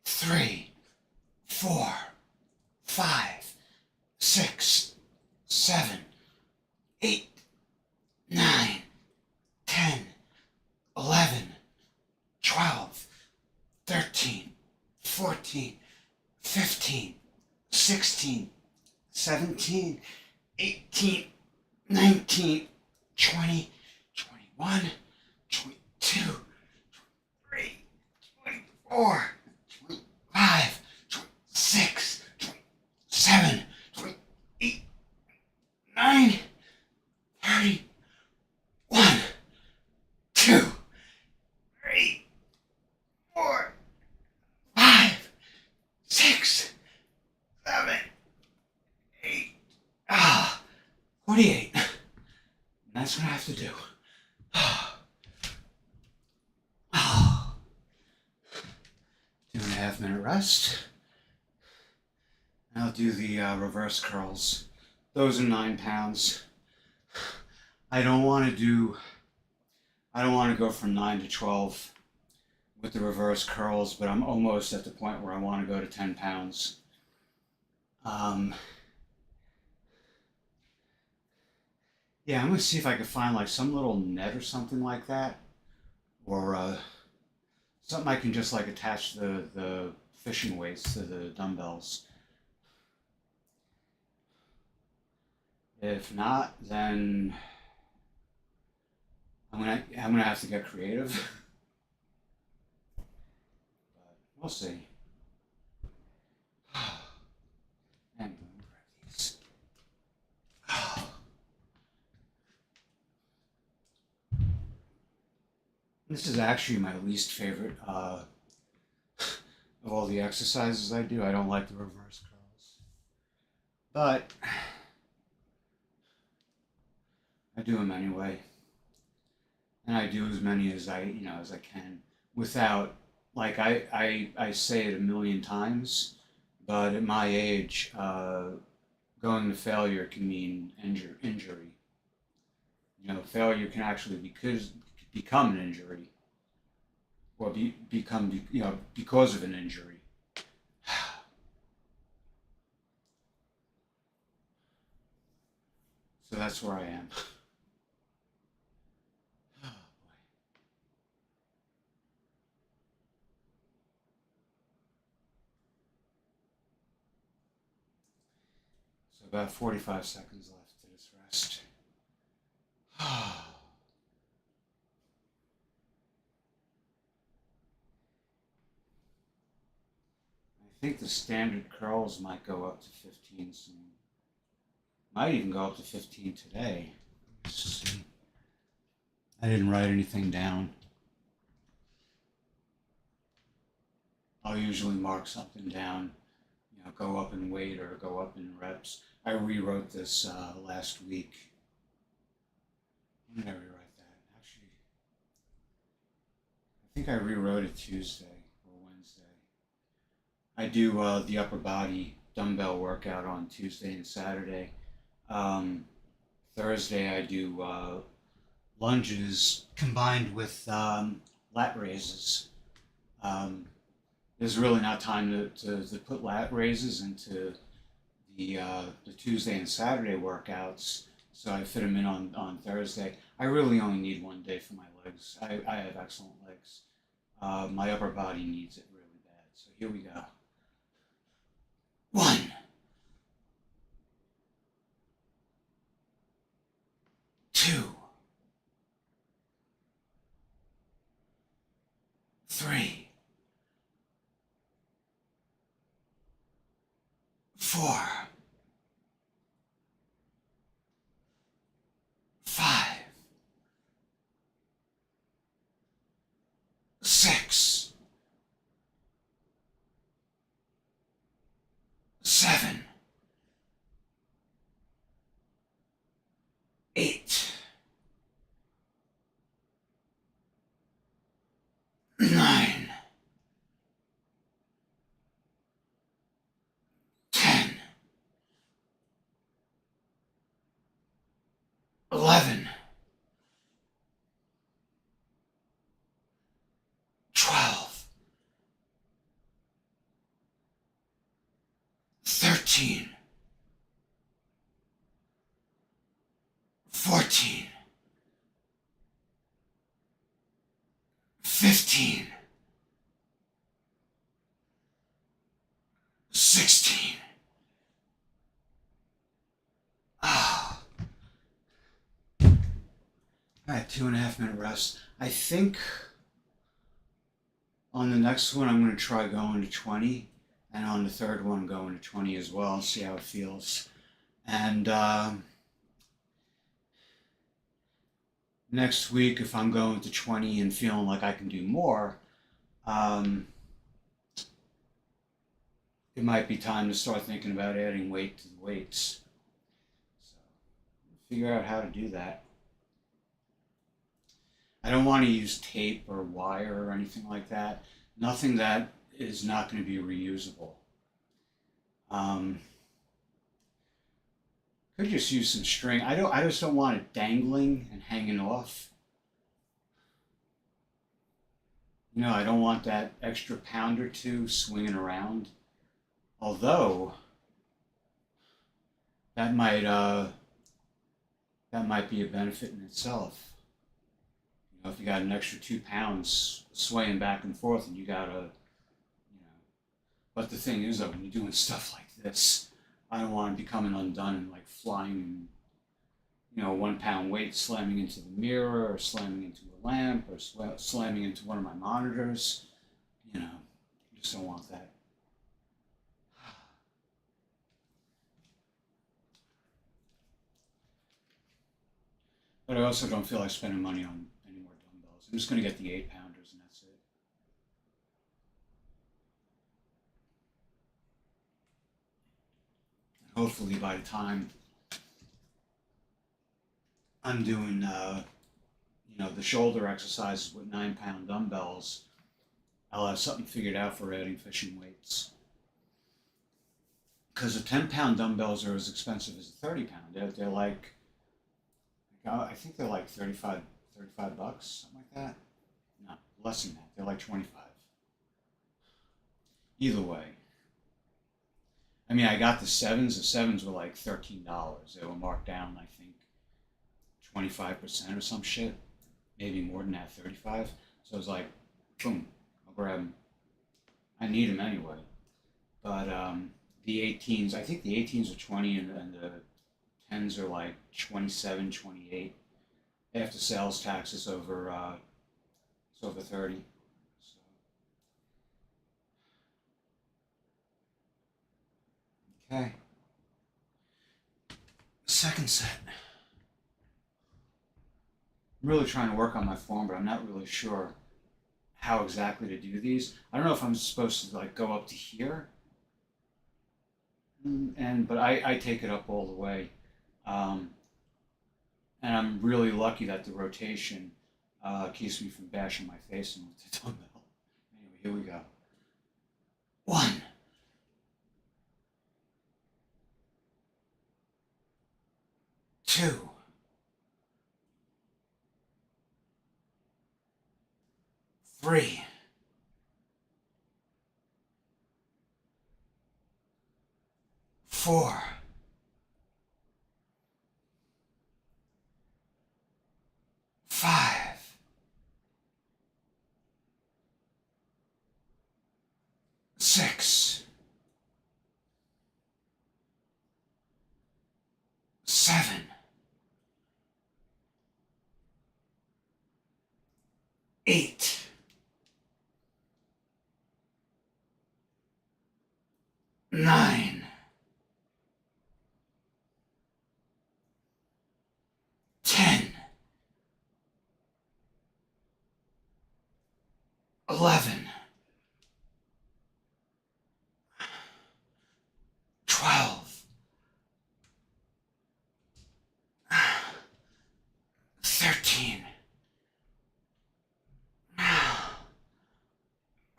3, 4, 5, 6, 7, 8, 9, 10, 11, 12, 13, 14, 15, 16, 17, 18, 19, 20, 21, 22, 23, 24, 25, 26, 27, 28, 9, 30, 1, 2, 3, 4, 5, 6, 7, 8, 48. And that's what I have to do. 2.5 minute rest. I'll do the reverse curls. Those are 9 pounds. I don't want to go from 9 to 12 with the reverse curls, but I'm almost at the point where I want to go to 10 pounds. Yeah, I'm gonna see if I can find like some little net or something like that, or something I can just like attach the fishing weights to the dumbbells. If not, then I'm gonna have to get creative. But we'll see. And grab these. This is actually my least favorite of all the exercises I do. I don't like the reverse curls, but I do them anyway, and I do as many as I can without, like, I say it a million times, but at my age, going to failure can mean injury. Failure can actually become an injury, or become because of an injury. So that's where I am. So about 45 seconds left to this rest. I think the standard curls might go up to 15 soon. Might even go up to 15 today. Let's see. I didn't write anything down. I'll usually mark something down, go up in weight or go up in reps. I rewrote this last week. When did I rewrite that? Actually, I think I rewrote it Tuesday or Wednesday. I do the upper body dumbbell workout on Tuesday and Saturday. Thursday I do lunges combined with lat raises. There's really not time to put lat raises into the Tuesday and Saturday workouts, so I fit them in on Thursday. I really only need one day for my legs. I have excellent legs. My upper body needs it really So here we go. 1, 2, 3, 4, 5, 6, 7, 8, 9, 10, 11, 12, 13, 14, 15, 16. Ah, all right, 2.5 minute rest. I think on the next one I'm going to try going to 20, and on the third one going to 20 as well, and see how it feels. And next week, if I'm going to 20 and feeling like I can do more, um, it might be time to start thinking about adding weight to the weights. So figure out how to do that. I don't want to use tape or wire or anything like that. Nothing that is not going to be reusable. Could just use some string. I just don't want it dangling and hanging off. You know, I don't want that extra pound or two swinging around. Although that might be a benefit in itself. You know, if you got an extra 2 pounds swaying back and forth, and you gotta, you know. But the thing is, though, when you're doing stuff like this, I don't want to be coming undone and like flying and, you know, 1 pound weight slamming into the mirror or slamming into a lamp or slamming into one of my monitors. You know, you just don't want that. But I also don't feel like spending money on any more dumbbells. I'm just going to get the 8 pounders and that's it. And hopefully by the time I'm doing, you know, the shoulder exercises with 9 pound dumbbells, I'll have something figured out for adding fishing weights. Because the 10 pound dumbbells are as expensive as the 30 pound. They're like, I think they're like 35 bucks, something like that. No, less than that. They're like 25. Either way. I mean, I got the sevens. The sevens were like $13. They were marked down, I think, 25% or some shit. Maybe more than that, 35. So I was like, boom, I'll grab them. I need them anyway. But the 18s, I think the 18s are 20 and the 10s are like 27, 28. After sales tax is over, it's over 30. So, okay. Second set. I'm really trying to work on my form, but I'm not really sure how exactly to do these. I don't know if I'm supposed to like go up to here, but I take it up all the way, and I'm really lucky that the rotation keeps me from bashing my face in with the dumbbell. Anyway, here we go. 1, 2, 3, 4, 5, 6, 7, 8, 9, 10, 11, 12, 13,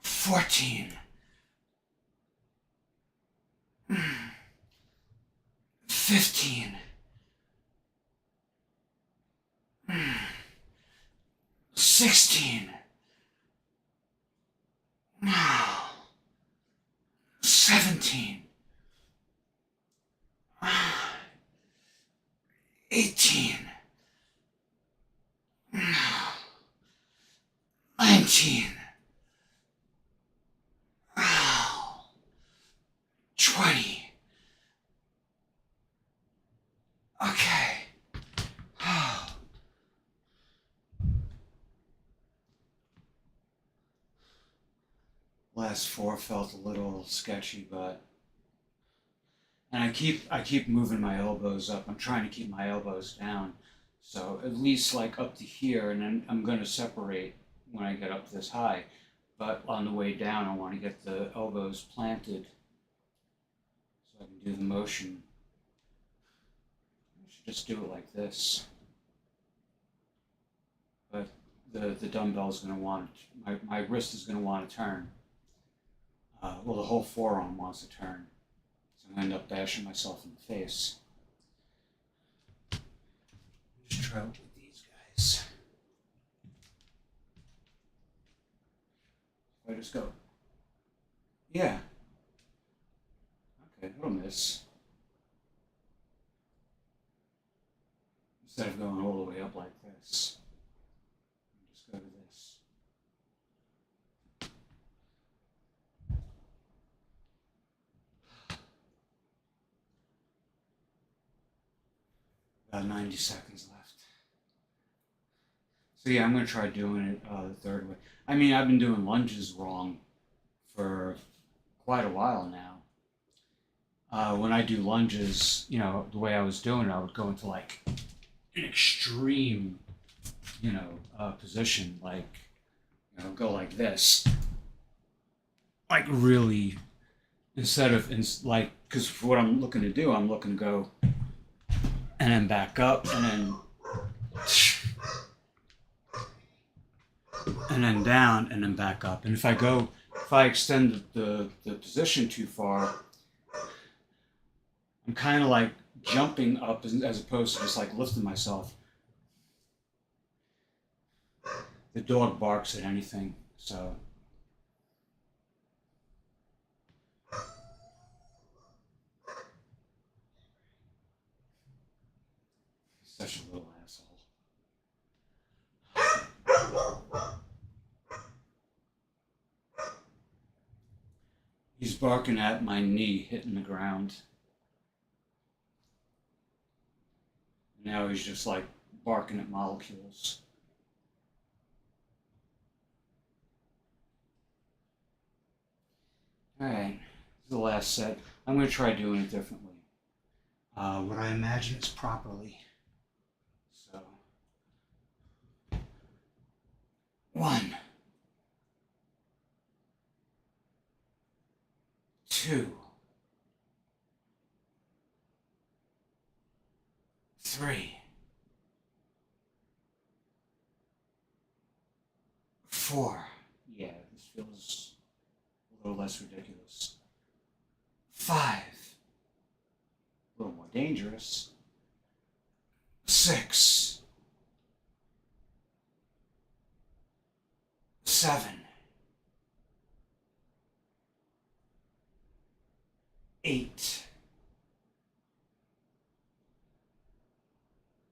14, 15, 16, 17, 18, 19, 20. Okay. Last 4 felt a little sketchy, but and I keep moving my elbows up. I'm trying to keep my elbows down. So at least like up to here, and then I'm going to separate when I get up this high. But on the way down, I want to get the elbows planted so I can do the motion. I should just do it like this. But the dumbbell's going to want, my wrist is going to want to turn. Well, the whole forearm wants to turn. So I'm going to end up bashing myself in the face. Just try it with these guys. I just go, yeah. Okay, that'll miss. Instead of going all the way up like this, just go to this. About 90 seconds left. So yeah, I'm going to try doing it the third way. I mean, I've been doing lunges wrong for quite a while now. When I do lunges, you know, the way I was doing it, I would go into like an extreme, position, like, go like this. Like really, instead of, like, because for what I'm looking to do, I'm looking to go and then back up and then down and then back up. And if I extend the position too far, I'm kind of like jumping up as opposed to just like lifting myself. The dog barks at anything, so. Such a little asshole. He's barking at my knee hitting the ground. Now he's just like barking at molecules. Alright, this is the last set. I'm going to try doing it differently. What I imagine is properly. So, 1, 2, 3, 4. Yeah, this feels a little less ridiculous. 5. A little more dangerous. 6. 7. 8.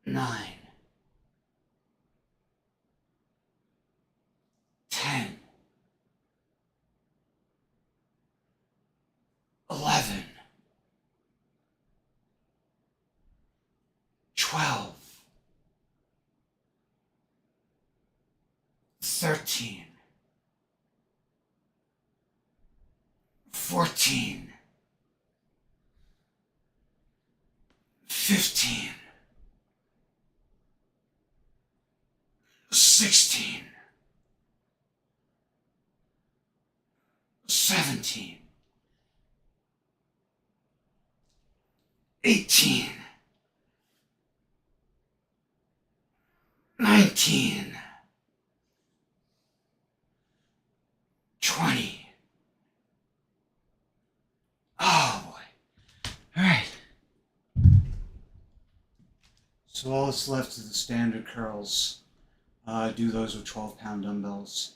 9. 10. 12, 13, 14, 15, 16, 17, 18, 19, 20. Oh boy. Alright. So all that's left is the standard curls. Do those with 12-pound dumbbells.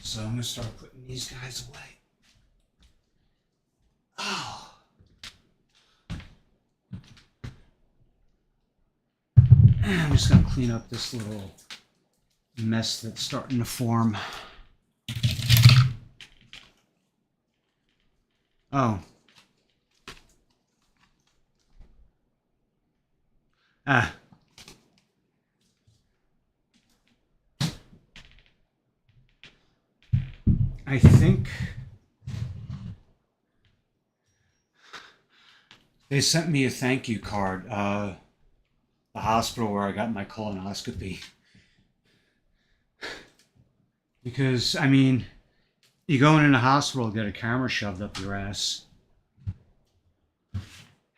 So I'm going to start putting these guys away. Oh. And I'm just going to clean up this little mess that's starting to form. Oh. Ah. I think they sent me a thank you card. The hospital where I got my colonoscopy. Because, I mean, you go in a hospital, get a camera shoved up your ass.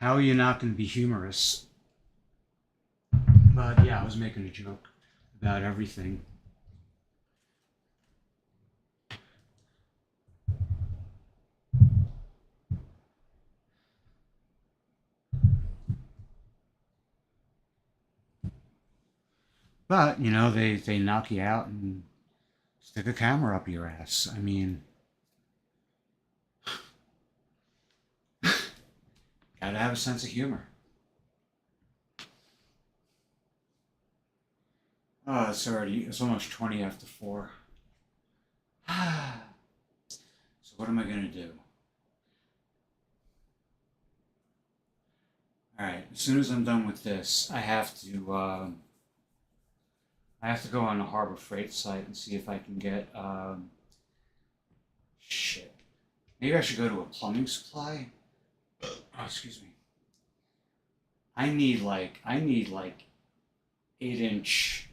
How are you not going to be humorous? But yeah, I was making a joke about everything. But, you know, they knock you out and stick a camera up your ass. I mean, gotta have a sense of humor. Oh, it's almost 20 after 4. So what am I gonna do? Alright, as soon as I'm done with this, I have to go on the Harbor Freight site and see if I can get, shit. Maybe I should go to a plumbing supply? Oh, excuse me. I need like 8-inch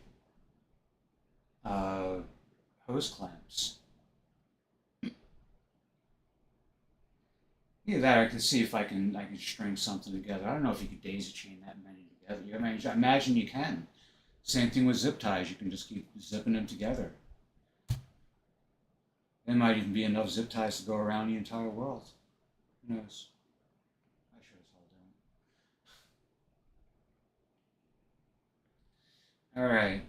hose clamps. Yeah, that I can see if I can string something together. I don't know if you could daisy chain that many together. I mean, I imagine you can. Same thing with zip ties. You can just keep zipping them together. There might even be enough zip ties to go around the entire world. Who knows? I sure as hell don't. All right.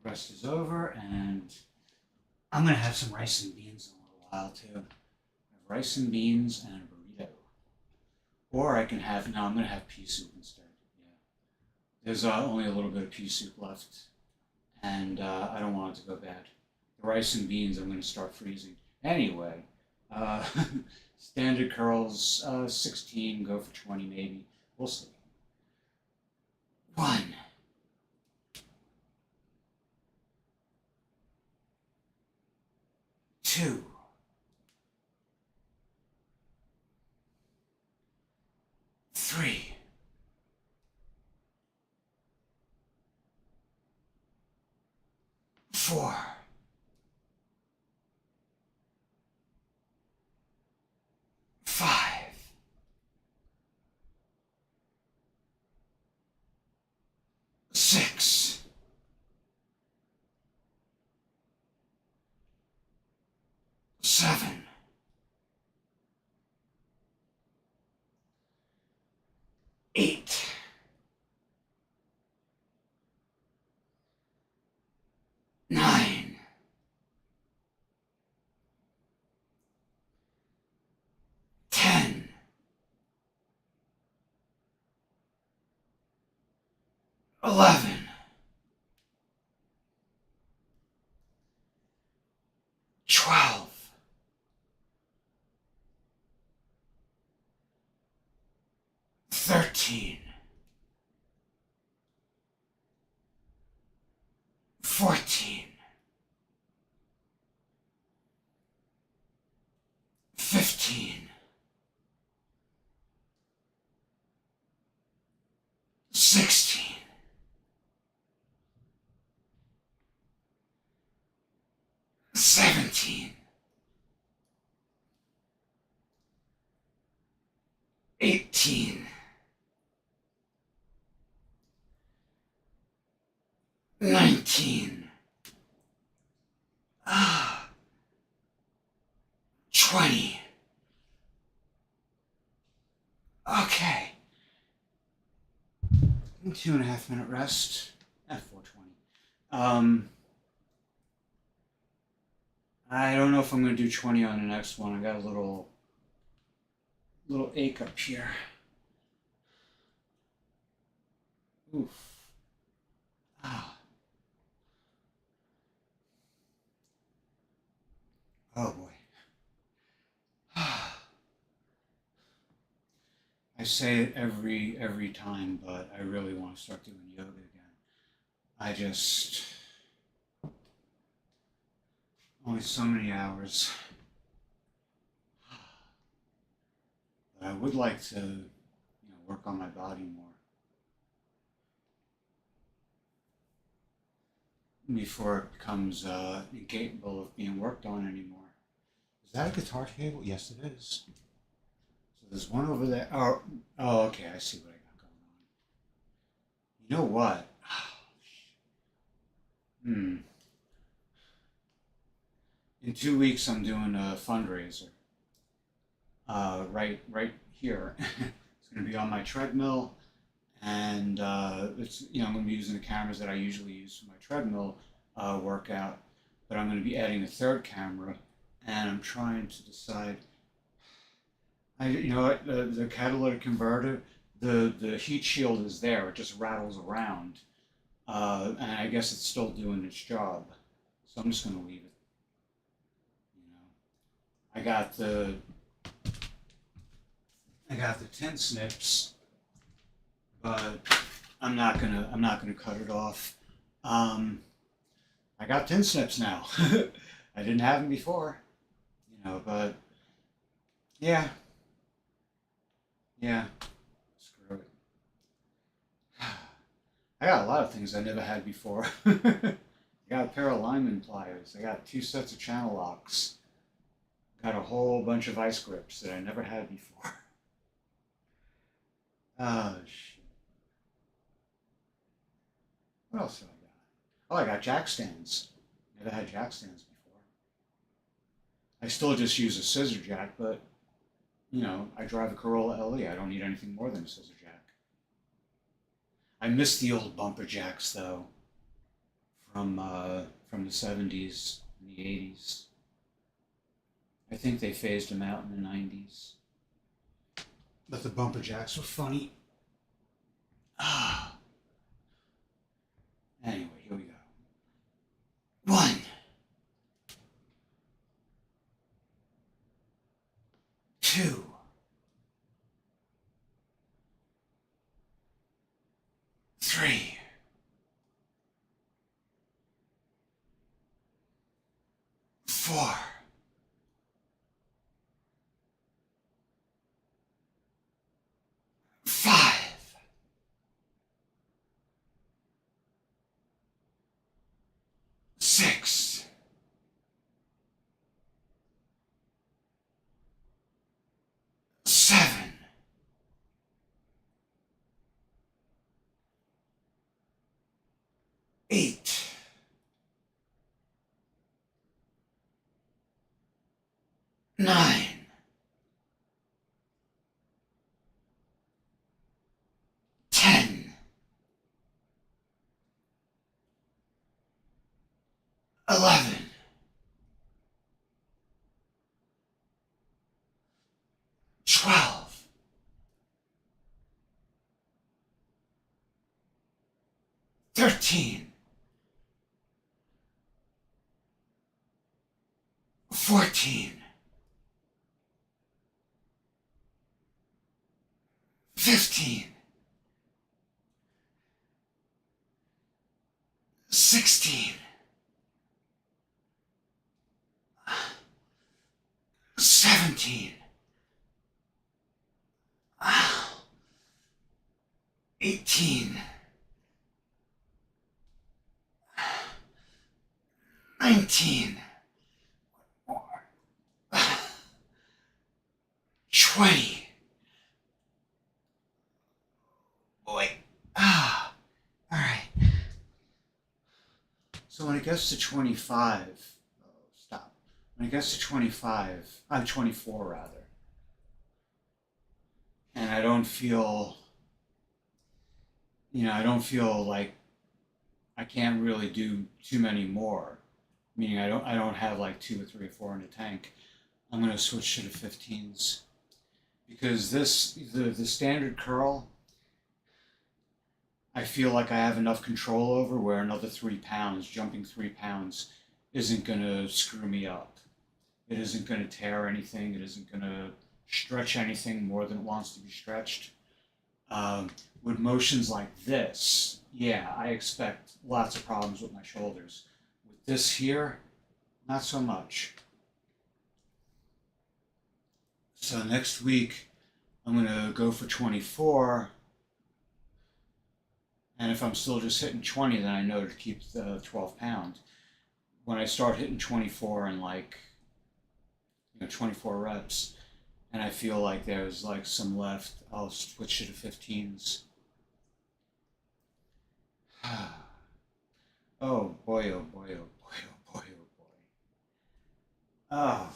Rest is over, and I'm gonna have some rice and beans in a little while too. I have rice and beans and a burrito. Or I can have, no, I'm gonna have pea soup instead. Yeah. There's only a little bit of pea soup left, and I don't want it to go bad. The rice and beans I'm gonna start freezing. Anyway, uh, standard curls, 16, go for 20 maybe. We'll see. 1, 2, 3, 4, 5, 6, 7, 8, 9, 10, 11, 12, 13, 14, 15, 16, 17, 18, 19, 20. Okay. 2.5 minute rest at 4:20. I don't know if I'm gonna do 20 on the next one. I got a little ache up here. Oof. Ah. Oh boy. I say it every time, but I really want to start doing yoga again. I just only so many hours. But I would like to, work on my body more before it becomes incapable of being worked on anymore. Is that a guitar cable? Yes, it is. So there's one over there. Oh, okay. I see what I got going on. You know what? In 2 weeks, I'm doing a fundraiser. Right here. It's going to be on my treadmill, and it's I'm going to be using the cameras that I usually use for my treadmill workout, but I'm going to be adding a third camera, and I'm trying to decide. The catalytic converter, the heat shield is there. It just rattles around, and I guess it's still doing its job. So I'm just going to leave it. I got the tin snips, but I'm not gonna cut it off. I got tin snips now. I didn't have them before, but yeah, screw it. I got a lot of things I never had before. I got a pair of lineman pliers. I got 2 sets of channel locks. Got a whole bunch of ice grips that I never had before. Oh, shit. What else have I got? Oh, I got jack stands. Never had jack stands before. I still just use a scissor jack, but, I drive a Corolla LE. I don't need anything more than a scissor jack. I miss the old bumper jacks, though, from the 70s and the 80s. I think they phased them out in the 90s. But the bumper jacks were funny. Anyway, here we go. 1, 2, 3, 4, 5, 6, 7, 8, 9, 10, 11, 12, 13, 14, 15, 16, 17, 18, 19, 20. Boy. All right. So when it gets to 25, oh, stop. When it gets to 25, I'm 24 rather, and I don't feel, I don't feel like I can't really do too many more. Meaning I don't have like two or three or four in the tank. I'm gonna switch to the 15s because the standard curl I feel like I have enough control over where another 3 pounds, jumping 3 pounds, isn't gonna screw me up. It isn't gonna tear anything. It isn't gonna stretch anything more than it wants to be stretched. With motions like this, yeah, I expect lots of problems with my shoulders. With this here, not so much. So next week, I'm gonna go for 24, and if I'm still just hitting 20, then I know to keep the 12 pound. When I start hitting 24 and 24 reps, and I feel like there's like some left, I'll switch to the 15s. Oh boy, oh boy, oh boy, oh boy, oh boy. Oh,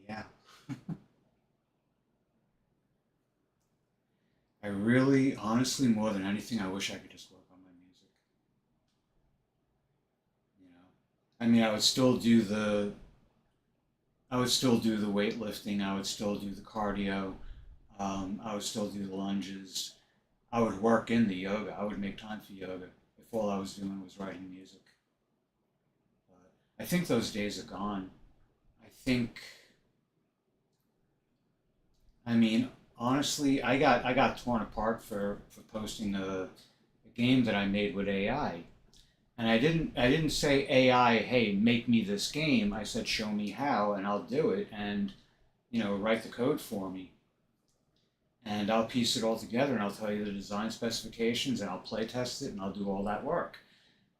yeah. I really, honestly, more than anything, I wish I could just work on my music. You know, I mean, I would still do the weightlifting. I would still do the cardio. I would still do the lunges. I would work in the yoga. I would make time for yoga if all I was doing was writing music. But I think those days are gone. I think, I mean, honestly, I got torn apart for posting a game that I made with AI. And I didn't say AI, hey, make me this game. I said show me how and I'll do it and write the code for me. And I'll piece it all together and I'll tell you the design specifications and I'll play test it and I'll do all that work.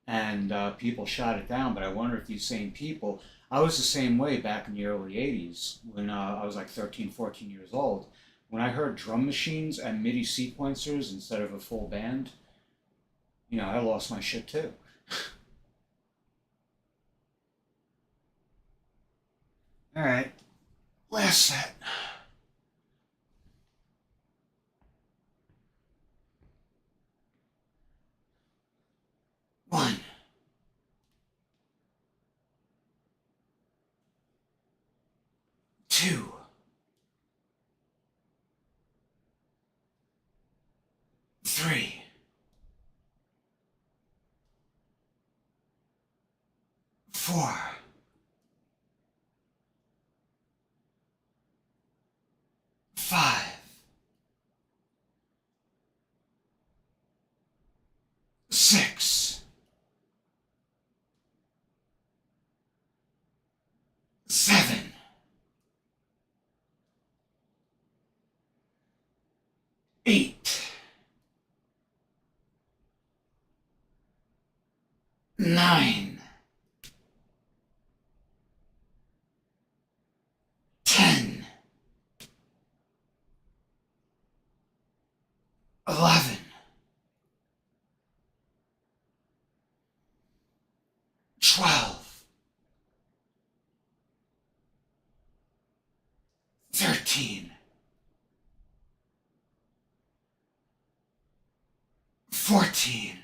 And people shot it down, but I wonder if these same people, I was the same way back in the early 80s when I was like 13, 14 years old. When I heard drum machines and MIDI sequencers instead of a full band, I lost my shit too. All right, last set. 1, 2, 3, 4, 5, 6, 7, 8, 9, 10, 11, 12, 13, 14,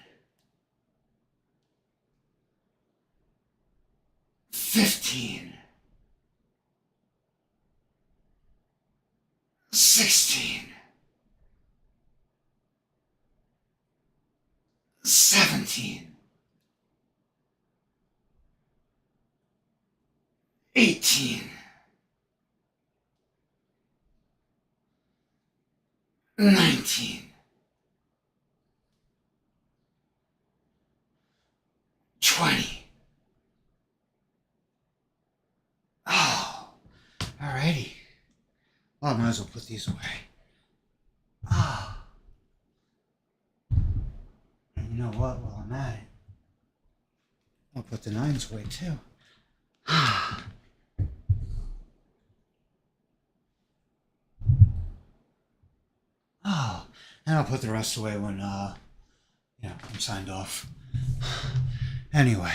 15, 16, 17, 18, 19, 20. Oh, alrighty. Well, I might as well put these away. Ah. And you know what? While I'm at it, I'll put the 9s away too. Oh, and I'll put the rest away when, I'm signed off. Anyway,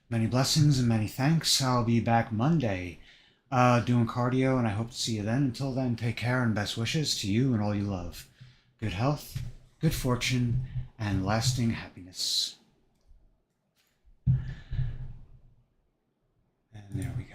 many blessings and many thanks. I'll be back Monday doing cardio, and I hope to see you then. Until then, take care and best wishes to you and all you love. Good health, good fortune, and lasting happiness. And there we go.